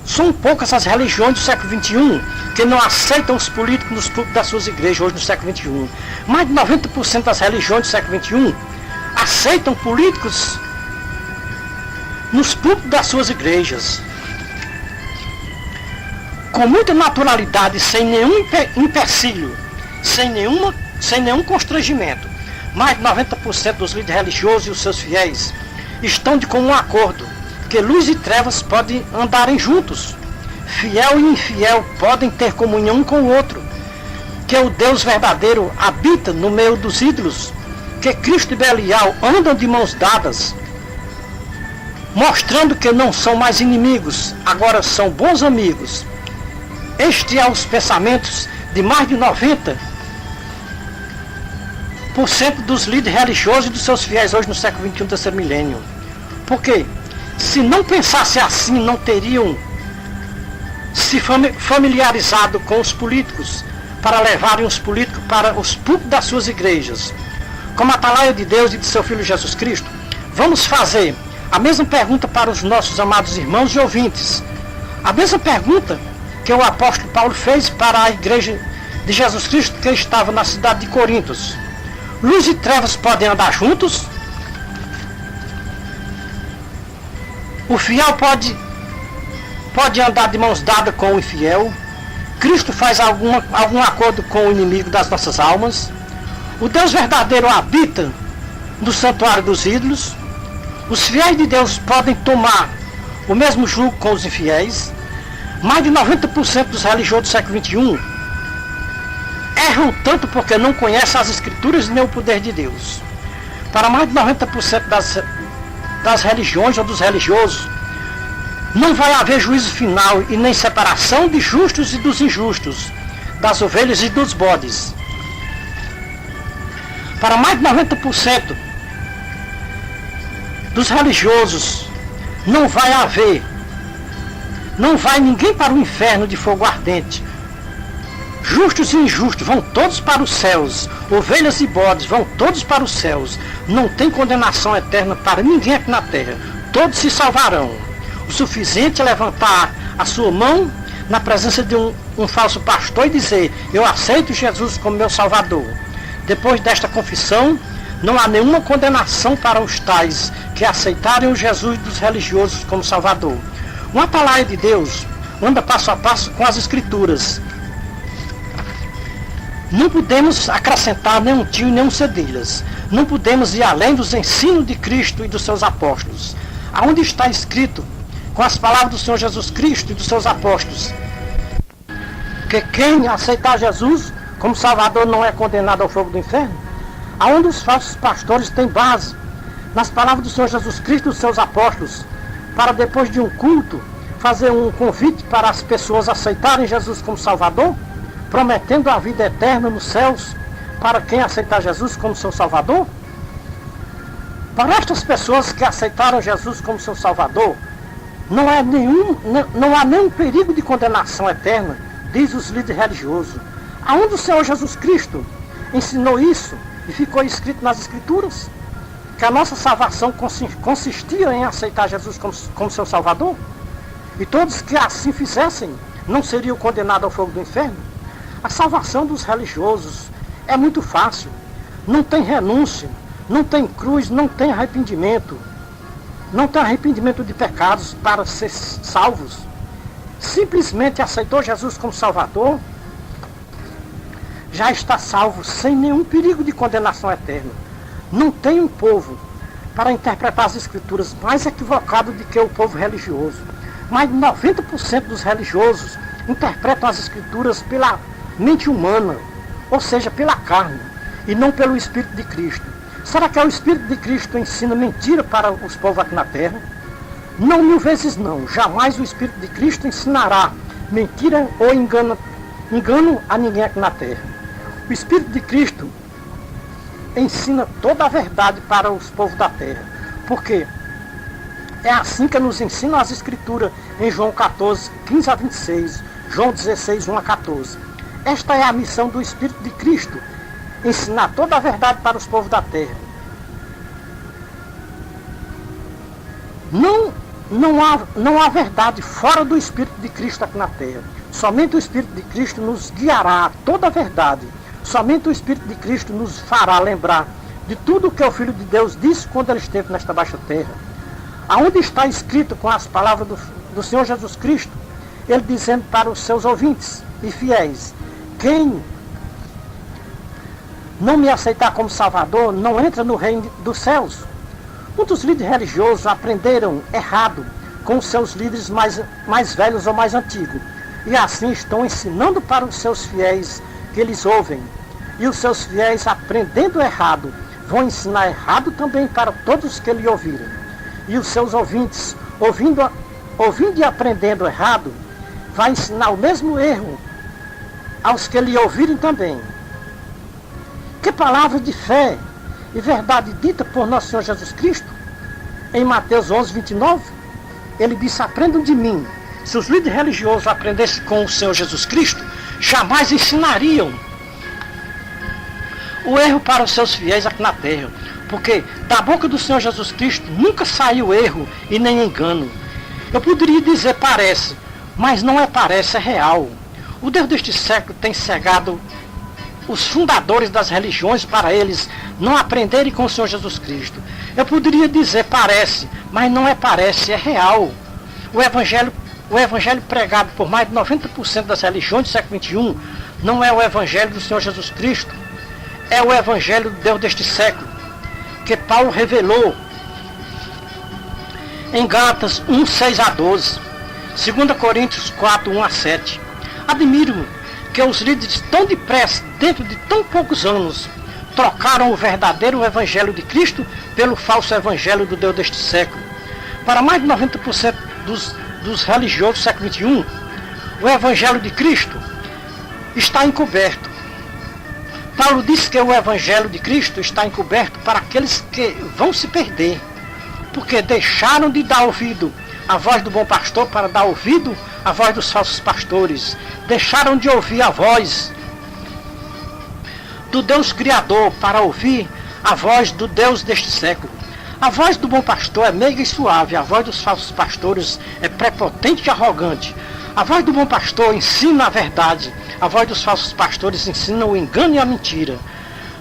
São poucas as religiões do século XXI que não aceitam os políticos nos púlpitos das suas igrejas hoje no século XXI. Mais de 90% das religiões do século XXI aceitam políticos nos púlpitos das suas igrejas, com muita naturalidade, sem nenhum empecilho, sem nenhum constrangimento. Mais de 90% dos líderes religiosos e os seus fiéis estão de comum acordo que luz e trevas podem andarem juntos. Fiel e infiel podem ter comunhão um com o outro. Que o Deus verdadeiro habita no meio dos ídolos. Que Cristo e Belial andam de mãos dadas, mostrando que não são mais inimigos, agora são bons amigos. Este é os pensamentos de mais de 90% dos líderes religiosos e dos seus fiéis hoje no século XXI, terceiro milênio. Porque se não pensasse assim, não teriam se familiarizado com os políticos para levarem os políticos para os púlpitos das suas igrejas. Como atalaia de Deus e de seu Filho Jesus Cristo, vamos fazer a mesma pergunta para os nossos amados irmãos e ouvintes. A mesma pergunta que o apóstolo Paulo fez para a igreja de Jesus Cristo que estava na cidade de Corinto. Luz e trevas podem andar juntos? O fiel pode andar de mãos dadas com o infiel? Cristo faz algum acordo com o inimigo das nossas almas? O Deus verdadeiro habita no santuário dos ídolos? Os fiéis de Deus podem tomar o mesmo jugo com os infiéis? Mais de 90% dos religiosos do século XXI erram tanto porque não conhecem as Escrituras nem o poder de Deus. Para mais de 90% das religiões ou dos religiosos, não vai haver juízo final e nem separação de justos e dos injustos, das ovelhas e dos bodes. Para mais de 90% dos religiosos, não vai ninguém para o inferno de fogo ardente. Justos e injustos vão todos para os céus, ovelhas e bodes vão todos para os céus. Não tem condenação eterna para ninguém aqui na terra. Todos se salvarão. O suficiente é levantar a sua mão na presença de um falso pastor e dizer: eu aceito Jesus como meu Salvador. Depois desta confissão, não há nenhuma condenação para os tais que aceitarem o Jesus dos religiosos como Salvador. Um atalaia de Deus anda passo a passo com as Escrituras. Não podemos acrescentar nenhum tio e nenhum cedilhas. Não podemos ir além dos ensinos de Cristo e dos seus apóstolos. Aonde está escrito, com as palavras do Senhor Jesus Cristo e dos seus apóstolos, que quem aceitar Jesus como Salvador não é condenado ao fogo do inferno? Aonde os falsos pastores têm base nas palavras do Senhor Jesus Cristo e dos seus apóstolos, para depois de um culto fazer um convite para as pessoas aceitarem Jesus como Salvador, prometendo a vida eterna nos céus para quem aceitar Jesus como seu Salvador? Para estas pessoas que aceitaram Jesus como seu Salvador, não há nenhum perigo de condenação eterna, diz os líderes religiosos. Aonde o Senhor Jesus Cristo ensinou isso e ficou escrito nas Escrituras? Que a nossa salvação consistia em aceitar Jesus como seu Salvador? E todos que assim fizessem não seriam condenados ao fogo do inferno? A salvação dos religiosos é muito fácil. Não tem renúncia, não tem cruz, não tem arrependimento. Não tem arrependimento de pecados para ser salvos. Simplesmente aceitou Jesus como Salvador, já está salvo sem nenhum perigo de condenação eterna. Não tem um povo para interpretar as Escrituras mais equivocado do que o povo religioso. Mais de 90% dos religiosos interpretam as Escrituras pela mente humana, ou seja, pela carne, e não pelo Espírito de Cristo. Será que o Espírito de Cristo ensina mentira para os povos aqui na terra? Não, 1000 vezes não. Jamais o Espírito de Cristo ensinará mentira ou engano a ninguém aqui na terra. O Espírito de Cristo ensina toda a verdade para os povos da terra. Porque é assim que nos ensinam as Escrituras em João 14, 15 a 26, João 16, 1 a 14. Esta é a missão do Espírito de Cristo, ensinar toda a verdade para os povos da terra. Não há verdade fora do Espírito de Cristo aqui na terra. Somente o Espírito de Cristo nos guiará a toda a verdade. Somente o Espírito de Cristo nos fará lembrar de tudo o que o Filho de Deus disse quando ele esteve nesta baixa terra. aonde está escrito com as palavras do Senhor Jesus Cristo, ele dizendo para os seus ouvintes e fiéis: quem não me aceitar como Salvador não entra no reino dos céus. Muitos líderes religiosos aprenderam errado com os seus líderes mais velhos ou mais antigos, e assim estão ensinando para os seus fiéis que eles ouvem. E os seus fiéis, aprendendo errado, vão ensinar errado também para todos que lhe ouvirem. E os seus ouvintes, ouvindo e aprendendo errado, vai ensinar o mesmo erro aos que lhe ouvirem também. Que palavra de fé e verdade dita por nosso Senhor Jesus Cristo? Em Mateus 11, 29, ele disse: aprendam de mim. Se os líderes religiosos aprendessem com o Senhor Jesus Cristo, jamais ensinariam o erro para os seus fiéis aqui na terra. Porque da boca do Senhor Jesus Cristo nunca saiu erro e nem engano. Eu poderia dizer parece, mas não é parece, é real. O Deus deste século tem cegado os fundadores das religiões para eles não aprenderem com o Senhor Jesus Cristo. Eu poderia dizer parece, mas não é parece, é real. O evangelho pregado por mais de 90% das religiões do século XXI não é o evangelho do Senhor Jesus Cristo. É o evangelho do Deus deste século, que Paulo revelou em Gálatas 1, 6 a 12, 2 Coríntios 4, 1 a 7. Admiro que os líderes tão depressa, dentro de tão poucos anos, trocaram o verdadeiro evangelho de Cristo pelo falso evangelho do Deus deste século. Para mais de 90% dos religiosos do século XXI, o evangelho de Cristo está encoberto. Paulo disse que o evangelho de Cristo está encoberto para aqueles que vão se perder, porque deixaram de dar ouvido à voz do bom pastor para dar ouvido à voz dos falsos pastores. Deixaram de ouvir a voz do Deus Criador para ouvir a voz do Deus deste século. A voz do bom pastor é meiga e suave, a voz dos falsos pastores é prepotente e arrogante. A voz do bom pastor ensina a verdade, a voz dos falsos pastores ensina o engano e a mentira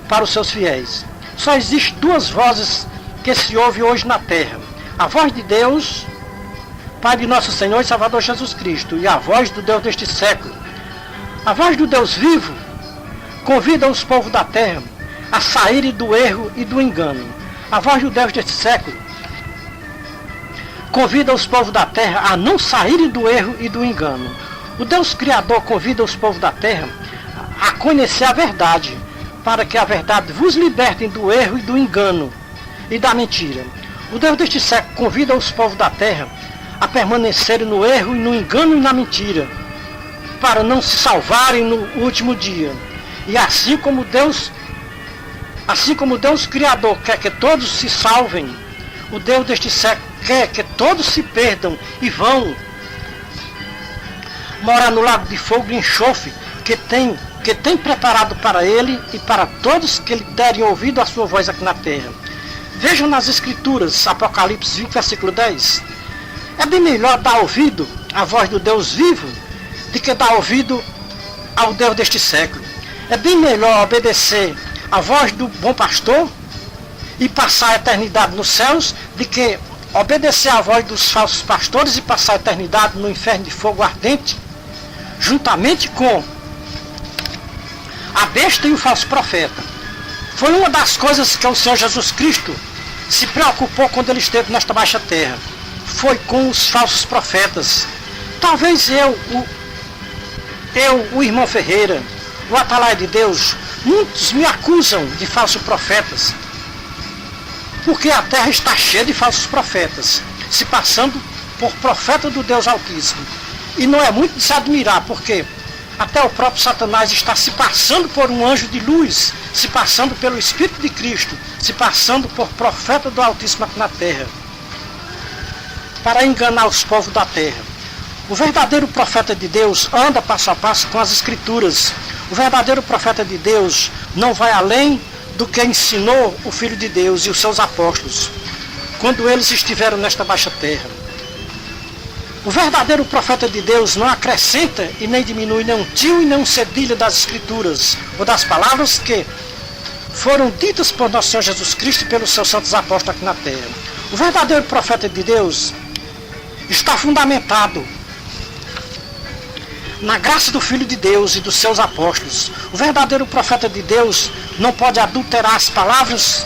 para os seus fiéis. Só existem duas vozes que se ouvem hoje na terra: a voz de Deus, Pai de nosso Senhor e Salvador Jesus Cristo, e a voz do Deus deste século. A voz do Deus vivo convida os povos da terra a saírem do erro e do engano. A voz do Deus deste século convida os povos da terra a não saírem do erro e do engano. O Deus Criador convida os povos da terra a conhecer a verdade, para que a verdade vos libertem do erro e do engano e da mentira. O Deus deste século convida os povos da terra a permanecerem no erro e no engano e na mentira, para não se salvarem no último dia. E assim como Deus Criador quer que todos se salvem, o Deus deste século quer que todos se perdam e vão morar no lago de fogo e enxofre que tem preparado para ele e para todos que lhe derem ouvido a sua voz aqui na terra. Vejam nas Escrituras, Apocalipse 20, versículo 10. É bem melhor dar ouvido à voz do Deus vivo do que dar ouvido ao Deus deste século. É bem melhor obedecer à voz do bom pastor e passar a eternidade nos céus do que obedecer à voz dos falsos pastores e passar a eternidade no inferno de fogo ardente, juntamente com a besta e o falso profeta. Foi uma das coisas que o Senhor Jesus Cristo se preocupou quando ele esteve nesta baixa terra. Foi com os falsos profetas. Talvez o irmão Ferreira, o Atalaia de Deus, muitos me acusam de falsos profetas, porque a terra está cheia de falsos profetas, se passando por profeta do Deus Altíssimo. E não é muito de se admirar, porque até o próprio Satanás está se passando por um anjo de luz, se passando pelo Espírito de Cristo, se passando por profeta do Altíssimo aqui na terra, para enganar os povos da terra. O verdadeiro profeta de Deus anda passo a passo com as Escrituras. O verdadeiro profeta de Deus não vai além do que ensinou o Filho de Deus e os seus apóstolos, quando eles estiveram nesta baixa terra. O verdadeiro profeta de Deus não acrescenta e nem diminui nem um tio e nem um cedilho das Escrituras, ou das palavras que foram ditas por nosso Senhor Jesus Cristo e pelos seus santos apóstolos aqui na terra. O verdadeiro profeta de Deus está fundamentado na graça do Filho de Deus e dos seus apóstolos. O verdadeiro profeta de Deus não pode adulterar as palavras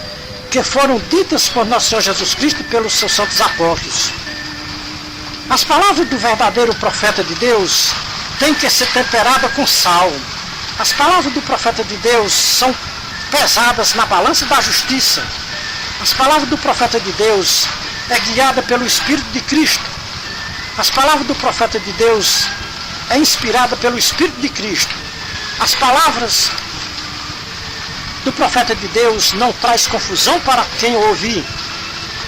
que foram ditas por nosso Senhor Jesus Cristo e pelos seus santos apóstolos. As palavras do verdadeiro profeta de Deus têm que ser temperadas com sal. As palavras do profeta de Deus são pesadas na balança da justiça. As palavras do profeta de Deus é guiada pelo Espírito de Cristo. As palavras do profeta de Deus é inspirada pelo Espírito de Cristo. As palavras do profeta de Deus não traz confusão para quem ouvir.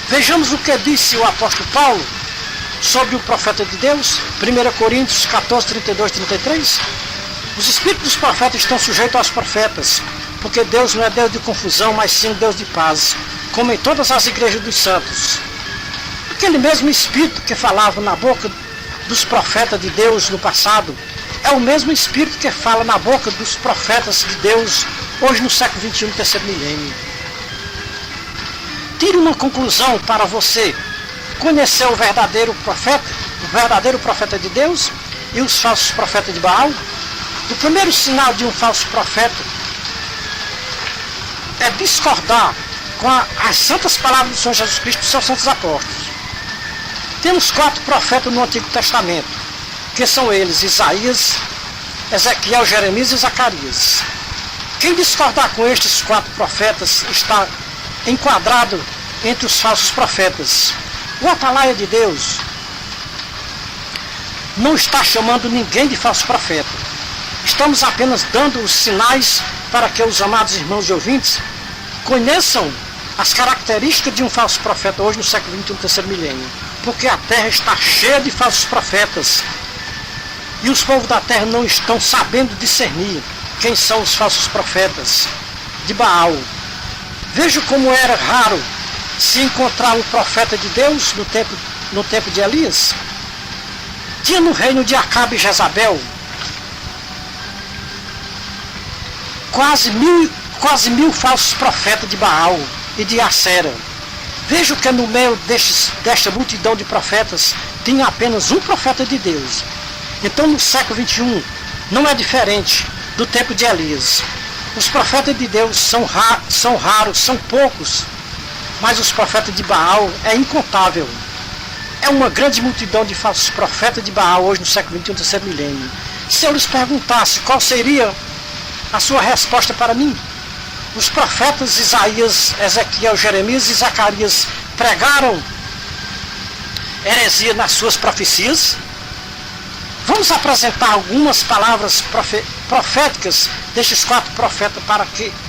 Vejamos o que disse o apóstolo Paulo sobre o profeta de Deus, 1 Coríntios 14, 32, 33. Os espíritos dos profetas estão sujeitos aos profetas, porque Deus não é Deus de confusão, mas sim Deus de paz, como em todas as igrejas dos santos. Aquele mesmo Espírito que falava na boca dos profetas de Deus no passado, é o mesmo Espírito que fala na boca dos profetas de Deus hoje no século XXI, terceiro milênio. Tire uma conclusão para você conhecer o verdadeiro profeta de Deus e os falsos profetas de Baal. O primeiro sinal de um falso profeta é discordar com as santas palavras do Senhor Jesus Cristo e dos seus santos apóstolos. Temos 4 profetas no Antigo Testamento, que são eles: Isaías, Ezequiel, Jeremias e Zacarias. Quem discordar com estes 4 profetas está enquadrado entre os falsos profetas. O atalaia de Deus não está chamando ninguém de falso profeta. Estamos apenas dando os sinais para que os amados irmãos e ouvintes conheçam as características de um falso profeta hoje no século XXI, terceiro milênio. Porque a terra está cheia de falsos profetas. E os povos da terra não estão sabendo discernir quem são os falsos profetas de Baal. Veja como era raro se encontrar um profeta de Deus no tempo de Elias. Tinha no reino de Acabe e Jezabel quase mil falsos profetas de Baal e de Acera. Veja que no meio desta multidão de profetas tinha apenas um profeta de Deus. Então no século XXI não é diferente do tempo de Elias. Os profetas de Deus são raros, são poucos, mas os profetas de Baal é incontável. É uma grande multidão de falsos profetas de Baal hoje no século XXI, terceiro milênio. Se eu lhes perguntasse qual seria a sua resposta para mim, os profetas Isaías, Ezequiel, Jeremias e Zacarias pregaram heresia nas suas profecias? Vamos apresentar algumas palavras proféticas destes 4 profetas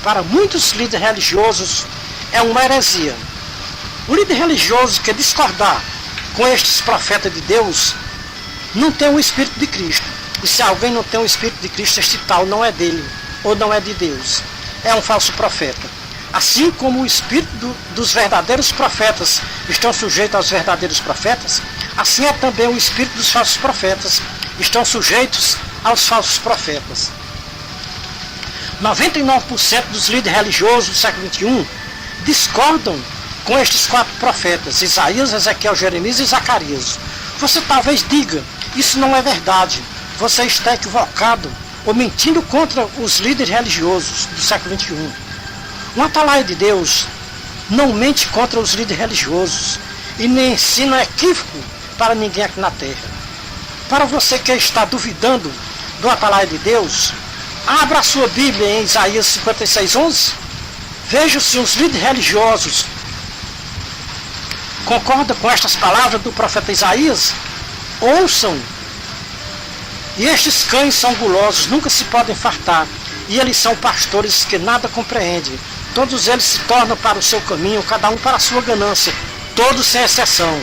para muitos líderes religiosos é uma heresia. O líder religioso que discordar com estes profetas de Deus não tem o Espírito de Cristo. E se alguém não tem o Espírito de Cristo, este tal não é dele ou não é de Deus. É um falso profeta. Assim como o espírito dos verdadeiros profetas estão sujeitos aos verdadeiros profetas, assim é também o espírito dos falsos profetas estão sujeitos aos falsos profetas. 99% dos líderes religiosos do século XXI discordam com estes 4 profetas, Isaías, Ezequiel, Jeremias e Zacarias. Você talvez diga, isso não é verdade, você está equivocado ou mentindo contra os líderes religiosos do século XXI. Um atalaia de Deus não mente contra os líderes religiosos e nem ensina equívoco para ninguém aqui na terra. Para você que está duvidando do atalaia de Deus, abra a sua Bíblia em Isaías 56:11. Veja se os líderes religiosos concordam com estas palavras do profeta Isaías. Ouçam. E estes cães são gulosos, nunca se podem fartar, e eles são pastores que nada compreendem. Todos eles se tornam para o seu caminho, cada um para a sua ganância, todos sem exceção.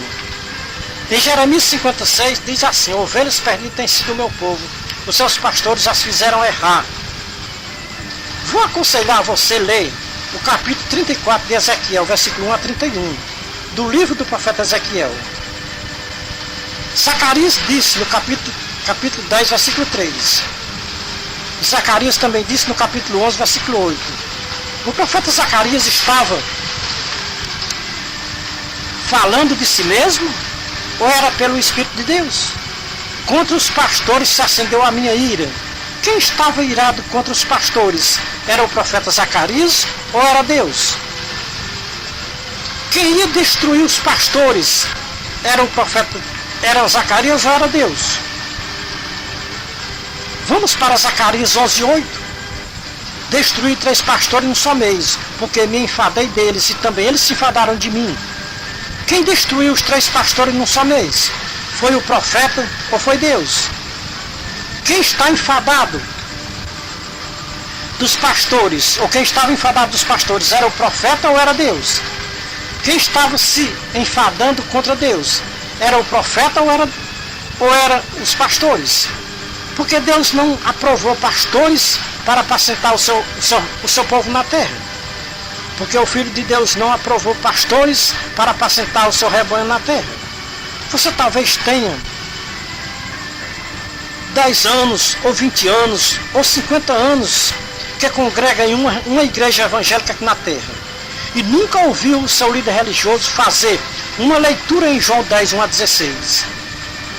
Em Jeremias 56 diz assim: ovelhas perdidas têm sido o meu povo, os seus pastores as fizeram errar. Vou aconselhar você ler o capítulo 34 de Ezequiel, versículo 1 a 31, do livro do profeta Ezequiel. Zacarias disse no capítulo 10, versículo 3. Zacarias também disse no capítulo 11, versículo 8. O profeta Zacarias estava falando de si mesmo, ou era pelo Espírito de Deus? Contra os pastores se acendeu a minha ira. Quem estava irado contra os pastores? Era o profeta Zacarias ou era Deus? Quem ia destruir os pastores? Era o profeta, era Zacarias ou era Deus? Vamos para Zacarias 11:8. Destruí 3 pastores num só mês, porque me enfadei deles e também eles se enfadaram de mim. Quem destruiu os 3 pastores num só mês? Foi o profeta ou foi Deus? Quem está enfadado dos pastores, ou quem estava enfadado dos pastores, era o profeta ou era Deus? Quem estava se enfadando contra Deus? Era o profeta ou era os pastores? Porque Deus não aprovou pastores para apacentar o seu povo na terra. Porque o Filho de Deus não aprovou pastores para apacentar o seu rebanho na terra. Você talvez tenha 10 anos, ou 20 anos, ou 50 anos que congrega em uma igreja evangélica aqui na terra e nunca ouviu o seu líder religioso fazer uma leitura em João 10, 1-16.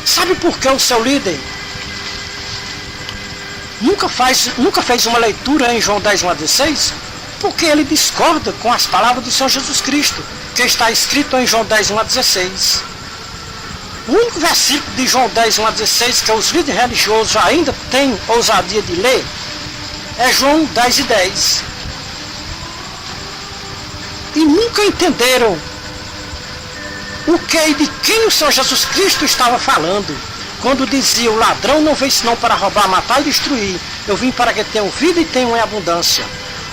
Sabe por que o seu líder nunca fez uma leitura em João 10, 1-16? Porque ele discorda com as palavras do Senhor Jesus Cristo, que está escrito em João 10, 1-16. O único versículo de João 10, 1-16 que os líderes religiosos ainda têm ousadia de ler é João 10:10. E nunca entenderam o que e de quem o Senhor Jesus Cristo estava falando, quando dizia: o ladrão não veio senão para roubar, matar e destruir. Eu vim para que tenham vida e tenham em abundância.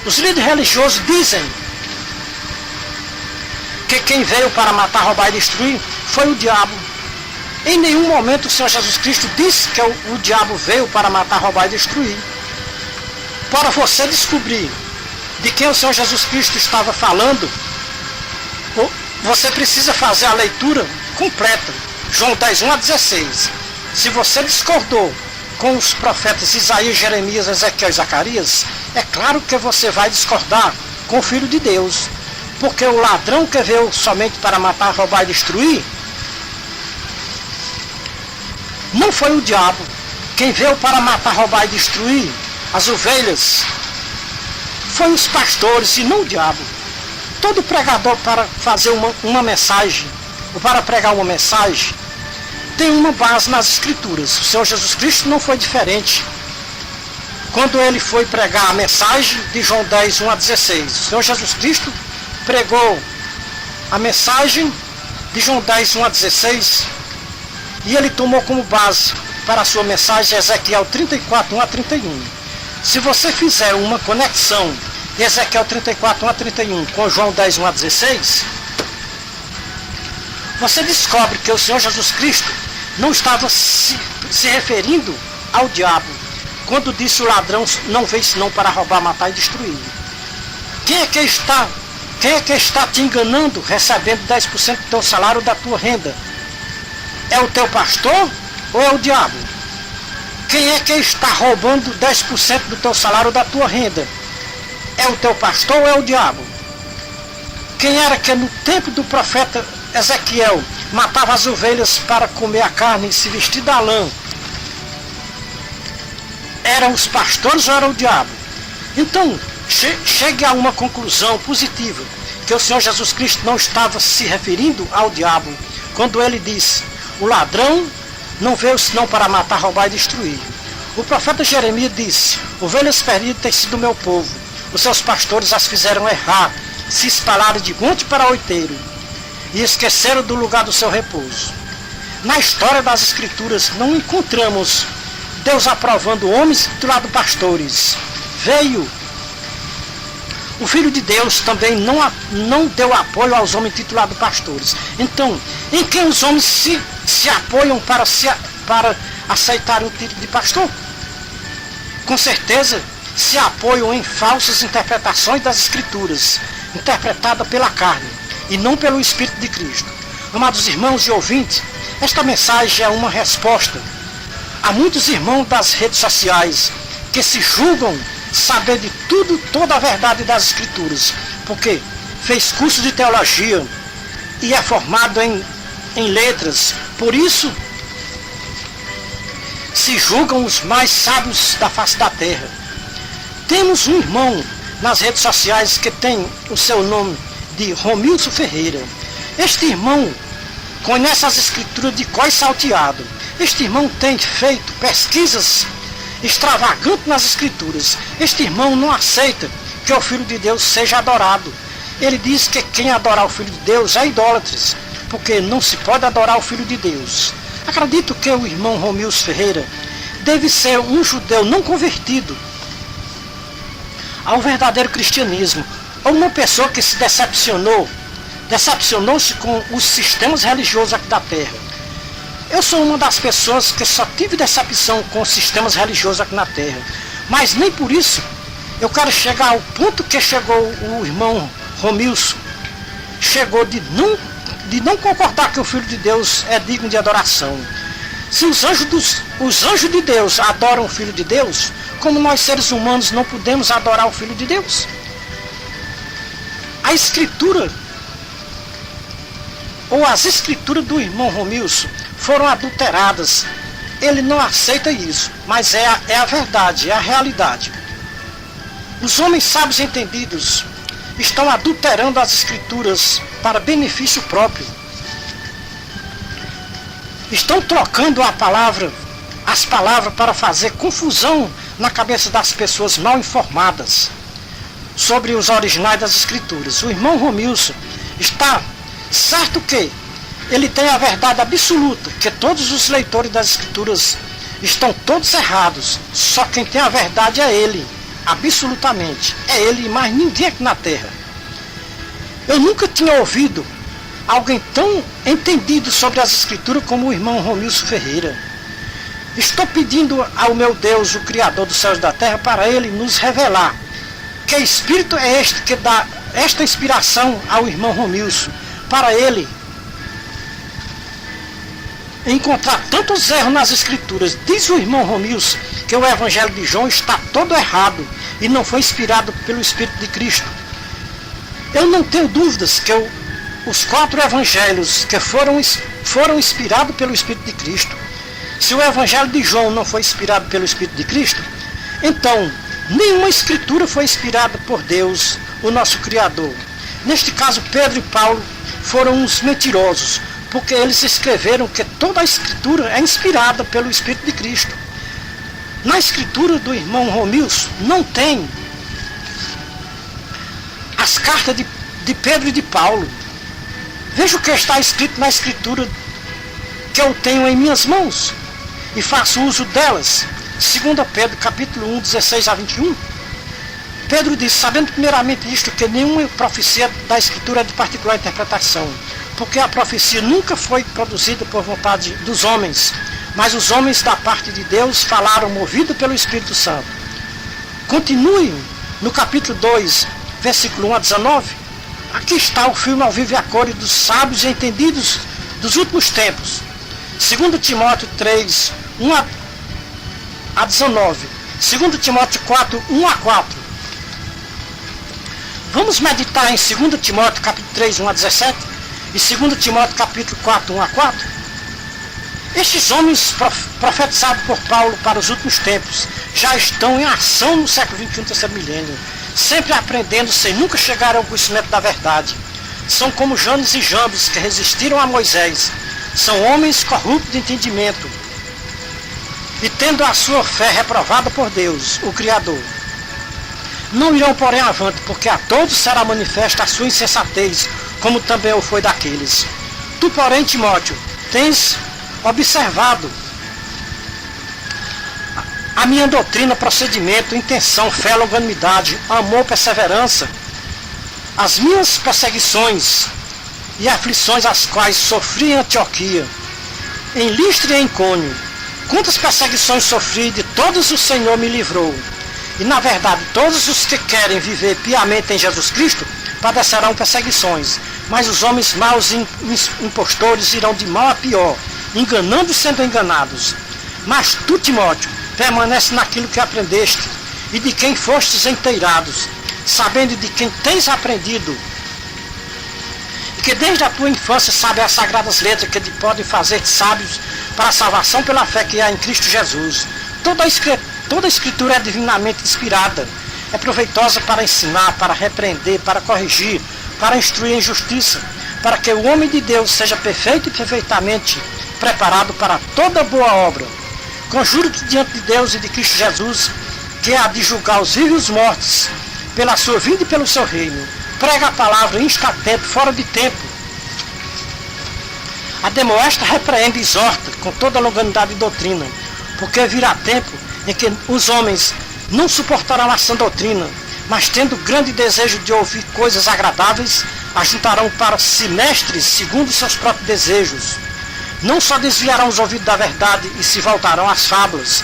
Os líderes religiosos dizem que quem veio para matar, roubar e destruir foi o diabo. Em nenhum momento o Senhor Jesus Cristo disse que o diabo veio para matar, roubar e destruir. Para você descobrir de quem o Senhor Jesus Cristo estava falando, você precisa fazer a leitura completa. João 10, 1-16. Se você discordou com os profetas Isaías, Jeremias, Ezequiel e Zacarias, é claro que você vai discordar com o Filho de Deus. Porque o ladrão que veio somente para matar, roubar e destruir não foi o diabo. Quem veio para matar, roubar e destruir as ovelhas foi os pastores e não o diabo. Todo pregador, para fazer uma mensagem, ou para pregar uma mensagem, tem uma base nas Escrituras. O Senhor Jesus Cristo não foi diferente. Quando ele foi pregar a mensagem de João 10, 1-16, o Senhor Jesus Cristo pregou a mensagem de João 10, 1-16, e ele tomou como base para a sua mensagem Ezequiel 34, 1-31. Se você fizer uma conexão de Ezequiel 34, 1-31 com João 10, 1-16, você descobre que o Senhor Jesus Cristo não estava se referindo ao diabo quando disse: o ladrão não veio senão para roubar, matar e destruir. Quem é que está te enganando, recebendo 10% do teu salário, da tua renda? É o teu pastor ou é o diabo? Quem é que está roubando 10% do teu salário, da tua renda? É o teu pastor ou é o diabo? Quem era que no tempo do profeta Ezequiel matava as ovelhas para comer a carne e se vestir da lã? Eram os pastores ou era o diabo? Então, chegue a uma conclusão positiva, que o Senhor Jesus Cristo não estava se referindo ao diabo quando ele disse: o ladrão não veio senão para matar, roubar e destruir. O profeta Jeremias disse: ovelhas perdidas têm sido meu povo, os seus pastores as fizeram errar, se espalharam de monte para oiteiro e esqueceram do lugar do seu repouso. Na história das Escrituras não encontramos Deus aprovando homens titulados pastores. Veio o Filho de Deus também não deu apoio aos homens titulados pastores. Então, em quem os homens se apoiam para aceitar o título de pastor? Com certeza se apoiam em falsas interpretações das Escrituras, interpretadas pela carne e não pelo Espírito de Cristo. Amados irmãos e ouvintes, esta mensagem é uma resposta a muitos irmãos das redes sociais que se julgam saber de tudo, toda a verdade das Escrituras, porque fez curso de teologia, e é formado em letras. Por isso, se julgam os mais sábios da face da terra. Temos um irmão nas redes sociais que tem o seu nome de Romilson Ferreira. Este irmão conhece as escrituras de cós salteado. Este irmão tem feito pesquisas extravagantes nas escrituras. Este irmão não aceita que o Filho de Deus seja adorado. Ele diz que quem adorar o Filho de Deus é idólatra, porque não se pode adorar o Filho de Deus. Acredito que o irmão Romilson Ferreira deve ser um judeu não convertido ao verdadeiro cristianismo, ou uma pessoa que se decepcionou-se com os sistemas religiosos aqui da terra. Eu sou uma das pessoas que só tive decepção com os sistemas religiosos aqui na terra, mas nem por isso eu quero chegar ao ponto que chegou o irmão Romilson, chegou de não concordar que o Filho de Deus é digno de adoração. Se os anjos de Deus adoram o Filho de Deus, como nós seres humanos não podemos adorar o Filho de Deus? A escritura, ou as escrituras do irmão Romilson foram adulteradas. Ele não aceita isso, mas é a verdade, é a realidade. Os homens sábios e entendidos estão adulterando as escrituras para benefício próprio. Estão trocando as palavras para fazer confusão na cabeça das pessoas mal informadas sobre os originais das escrituras. O irmão Romilson está certo que ele tem a verdade absoluta, que todos os leitores das escrituras estão todos errados. Só quem tem a verdade é ele, absolutamente. É ele e mais ninguém aqui na terra. Eu nunca tinha ouvido alguém tão entendido sobre as escrituras como o irmão Romilson Ferreira. Estou pedindo ao meu Deus, o Criador dos céus e da terra, para ele nos revelar que espírito é este que dá esta inspiração ao irmão Romilson, para ele encontrar tantos erros nas escrituras. Diz o irmão Romilson que o Evangelho de João está todo errado e não foi inspirado pelo Espírito de Cristo. Eu não tenho dúvidas que os 4 evangelhos que foram inspirados pelo Espírito de Cristo. Se o Evangelho de João não foi inspirado pelo Espírito de Cristo, então nenhuma escritura foi inspirada por Deus, o nosso Criador. Neste caso, Pedro e Paulo foram uns mentirosos, porque eles escreveram que toda a escritura é inspirada pelo Espírito de Cristo. Na escritura do irmão Romilson não tem as cartas de Pedro e de Paulo. Veja o que está escrito na escritura que eu tenho em minhas mãos e faço uso delas. 2 Pedro capítulo 1, 16 a 21. Pedro diz: sabendo primeiramente isto, que nenhuma profecia da escritura é de particular interpretação, porque a profecia nunca foi produzida por vontade dos homens, mas os homens da parte de Deus falaram movido pelo Espírito Santo. Continue no capítulo 2, versículo 1 a 19. Aqui está o filme ao vivo e a cores dos sábios e entendidos dos últimos tempos. 2 Timóteo 3, 1 a 19. 2 Timóteo 4, 1 a 4. Vamos meditar em 2 Timóteo capítulo 3, 1 a 17 e 2 Timóteo capítulo 4, 1 a 4. Estes homens profetizados por Paulo para os últimos tempos já estão em ação no século XXI, terceiro milênio, sempre aprendendo sem nunca chegar ao conhecimento da verdade. São como Janes e Jambres que resistiram a Moisés. São homens corruptos de entendimento e tendo a sua fé reprovada por Deus, o Criador. Não irão, porém, avante, porque a todos será manifesta a sua insensatez, como também o foi daqueles. Tu, porém, Timóteo, tens observado a minha doutrina, procedimento, intenção, fé, longanimidade, amor, perseverança, as minhas perseguições e aflições as quais sofri em Antioquia, em Listra e em Icônio. Quantas perseguições sofri, de todos o Senhor me livrou. E na verdade, todos os que querem viver piamente em Jesus Cristo padecerão perseguições, mas os homens maus e impostores irão de mal a pior, enganando e sendo enganados. Mas tu, Timóteo, permanece naquilo que aprendeste e de quem fostes inteirados, sabendo de quem tens aprendido que desde a tua infância sabe as sagradas letras que te podem fazer sábios para a salvação pela fé que há em Cristo Jesus. Toda a Escritura é divinamente inspirada, é proveitosa para ensinar, para repreender, para corrigir, para instruir em justiça, para que o homem de Deus seja perfeito e perfeitamente preparado para toda boa obra. Conjuro-te diante de Deus e de Cristo Jesus, que há de julgar os vivos e os mortos, pela sua vinda e pelo seu reino. Prega a palavra, insta a tempo, fora de tempo. Ademoesta, repreende e exorta com toda a longanimidade e doutrina, porque virá tempo em que os homens não suportarão a sã doutrina, mas tendo grande desejo de ouvir coisas agradáveis, ajuntarão para si mestres segundo seus próprios desejos. Não só desviarão os ouvidos da verdade e se voltarão às fábulas.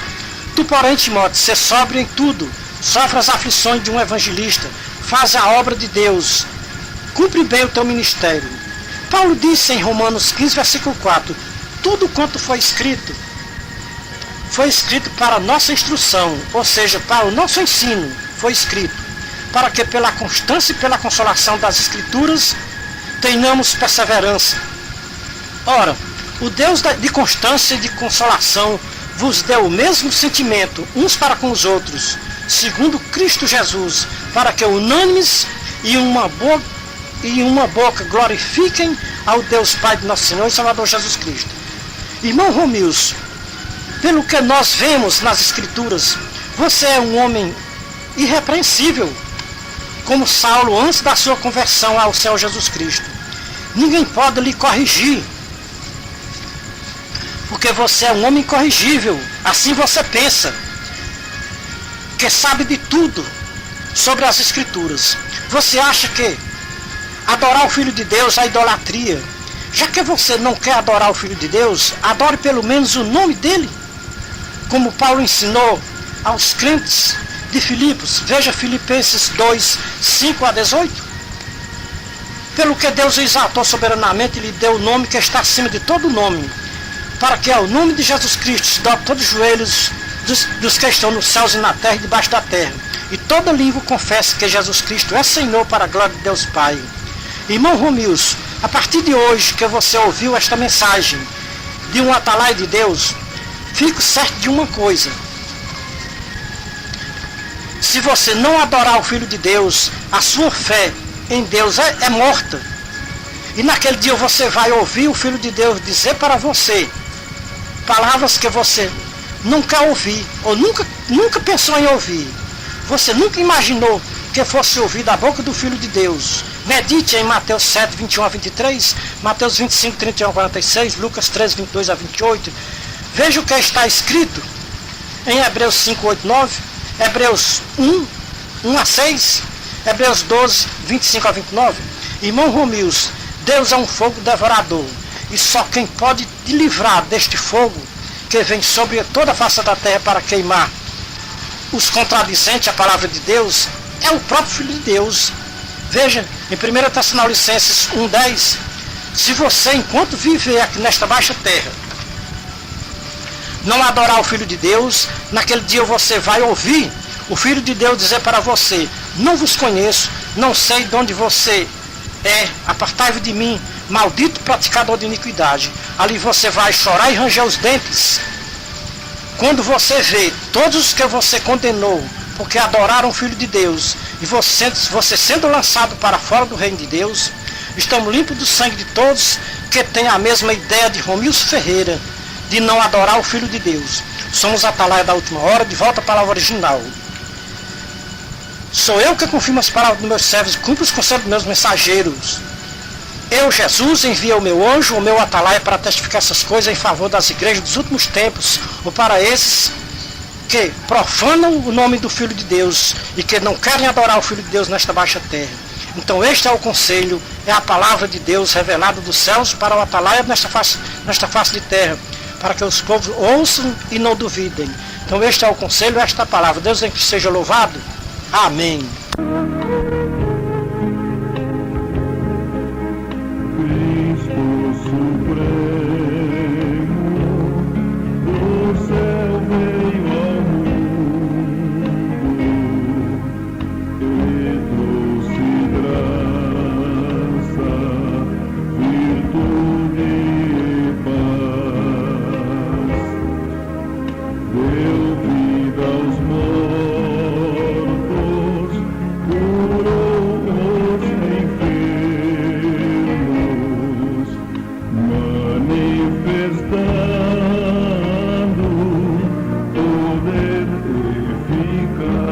Tu, porém, Timóteo, sê sóbrio em tudo, sofre as aflições de um evangelista, faz a obra de Deus, cumpre bem o teu ministério. Paulo disse em Romanos 15, versículo 4, tudo quanto foi escrito para nossa instrução, ou seja, para o nosso ensino, foi escrito, para que pela constância e pela consolação das Escrituras tenhamos perseverança. Ora, o Deus de constância e de consolação vos deu o mesmo sentimento uns para com os outros, segundo Cristo Jesus, para que unânimes e uma boca glorifiquem ao Deus Pai de nosso Senhor e Salvador Jesus Cristo. Irmão Romilson, pelo que nós vemos nas Escrituras, você é um homem irrepreensível, como Saulo antes da sua conversão ao Senhor Jesus Cristo. Ninguém pode lhe corrigir, porque você é um homem incorrigível. Assim você pensa, que sabe de tudo sobre as Escrituras. Você acha que adorar o Filho de Deus é idolatria? Já que você não quer adorar o Filho de Deus, adore pelo menos o nome dele, como Paulo ensinou aos crentes de Filipos. Veja Filipenses 2, 5 a 18. Pelo que Deus o exaltou soberanamente e lhe deu o nome que está acima de todo nome, para que ao nome de Jesus Cristo se dobre todos os joelhos dos que estão nos céus e na terra e debaixo da terra, e toda língua confesse que Jesus Cristo é Senhor, para a glória de Deus Pai. Irmão Romilson, a partir de hoje que você ouviu esta mensagem de um atalaia de Deus, fico certo de uma coisa: se você não adorar o Filho de Deus, a sua fé em Deus é morta. E naquele dia você vai ouvir o Filho de Deus dizer para você palavras que você nunca ouviu, ou nunca pensou em ouvir. Você nunca imaginou que fosse ouvir da boca do Filho de Deus. Medite em Mateus 7, 21 a 23, Mateus 25, 31 a 46, Lucas 13, 22 a 28. Veja o que está escrito em Hebreus 5, 8, 9, Hebreus 1 a 6, Hebreus 12, 25 a 29. Irmão Romilson, Deus é um fogo devorador, e só quem pode te livrar deste fogo que vem sobre toda a face da terra para queimar os contradizentes à palavra de Deus é o próprio Filho de Deus. Veja, em 1 Tessalonicenses 1,10, se você, enquanto viver aqui nesta baixa terra, não adorar o Filho de Deus, naquele dia você vai ouvir o Filho de Deus dizer para você: não vos conheço, não sei de onde você é, apartai-vos de mim, maldito praticador de iniquidade. Ali você vai chorar e ranger os dentes, quando você vê todos os que você condenou, porque adoraram o Filho de Deus, e você sendo lançado para fora do reino de Deus. Estamos limpos do sangue de todos que têm a mesma ideia de Romilson Ferreira, de não adorar o Filho de Deus. Somos a atalaia da última hora, de volta à palavra original. Sou eu que confirmo as palavras dos meus servos e cumpro os conselhos dos meus mensageiros. Eu, Jesus, enviei o meu anjo, o meu atalaia, para testificar essas coisas em favor das igrejas dos últimos tempos, ou para esses que profanam o nome do Filho de Deus e que não querem adorar o Filho de Deus nesta baixa terra. Então este é o conselho, é a palavra de Deus revelada dos céus para o atalaia nesta face de terra, para que os povos ouçam e não duvidem. Então este é o conselho, esta é a palavra. Deus em que seja louvado. Amém. manifestando poder eficaz.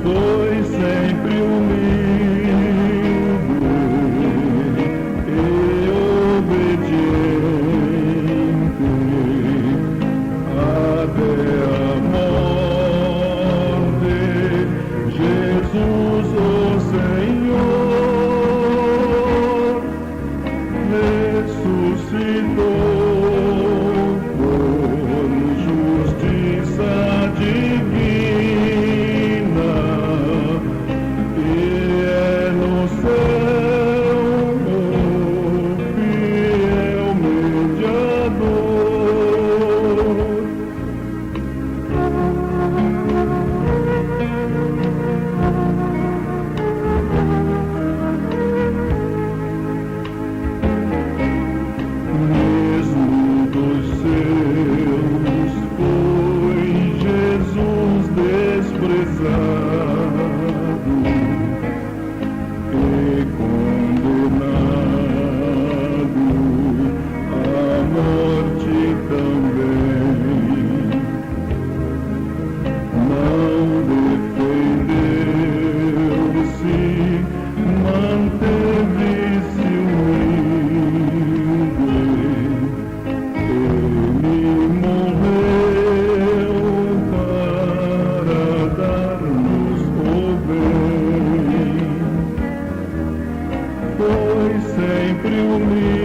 Foi sempre humilde e obediente até a morte. Jesus, o Senhor, ressuscitou por justiça divina e é no céu o fiel mediador. Mesmo dos seus foi Jesus desprezado e condenado à morte também. Não defendeu-se, manteve-se humilde. Ele morreu para dar-nos o bem. Foi sempre humilde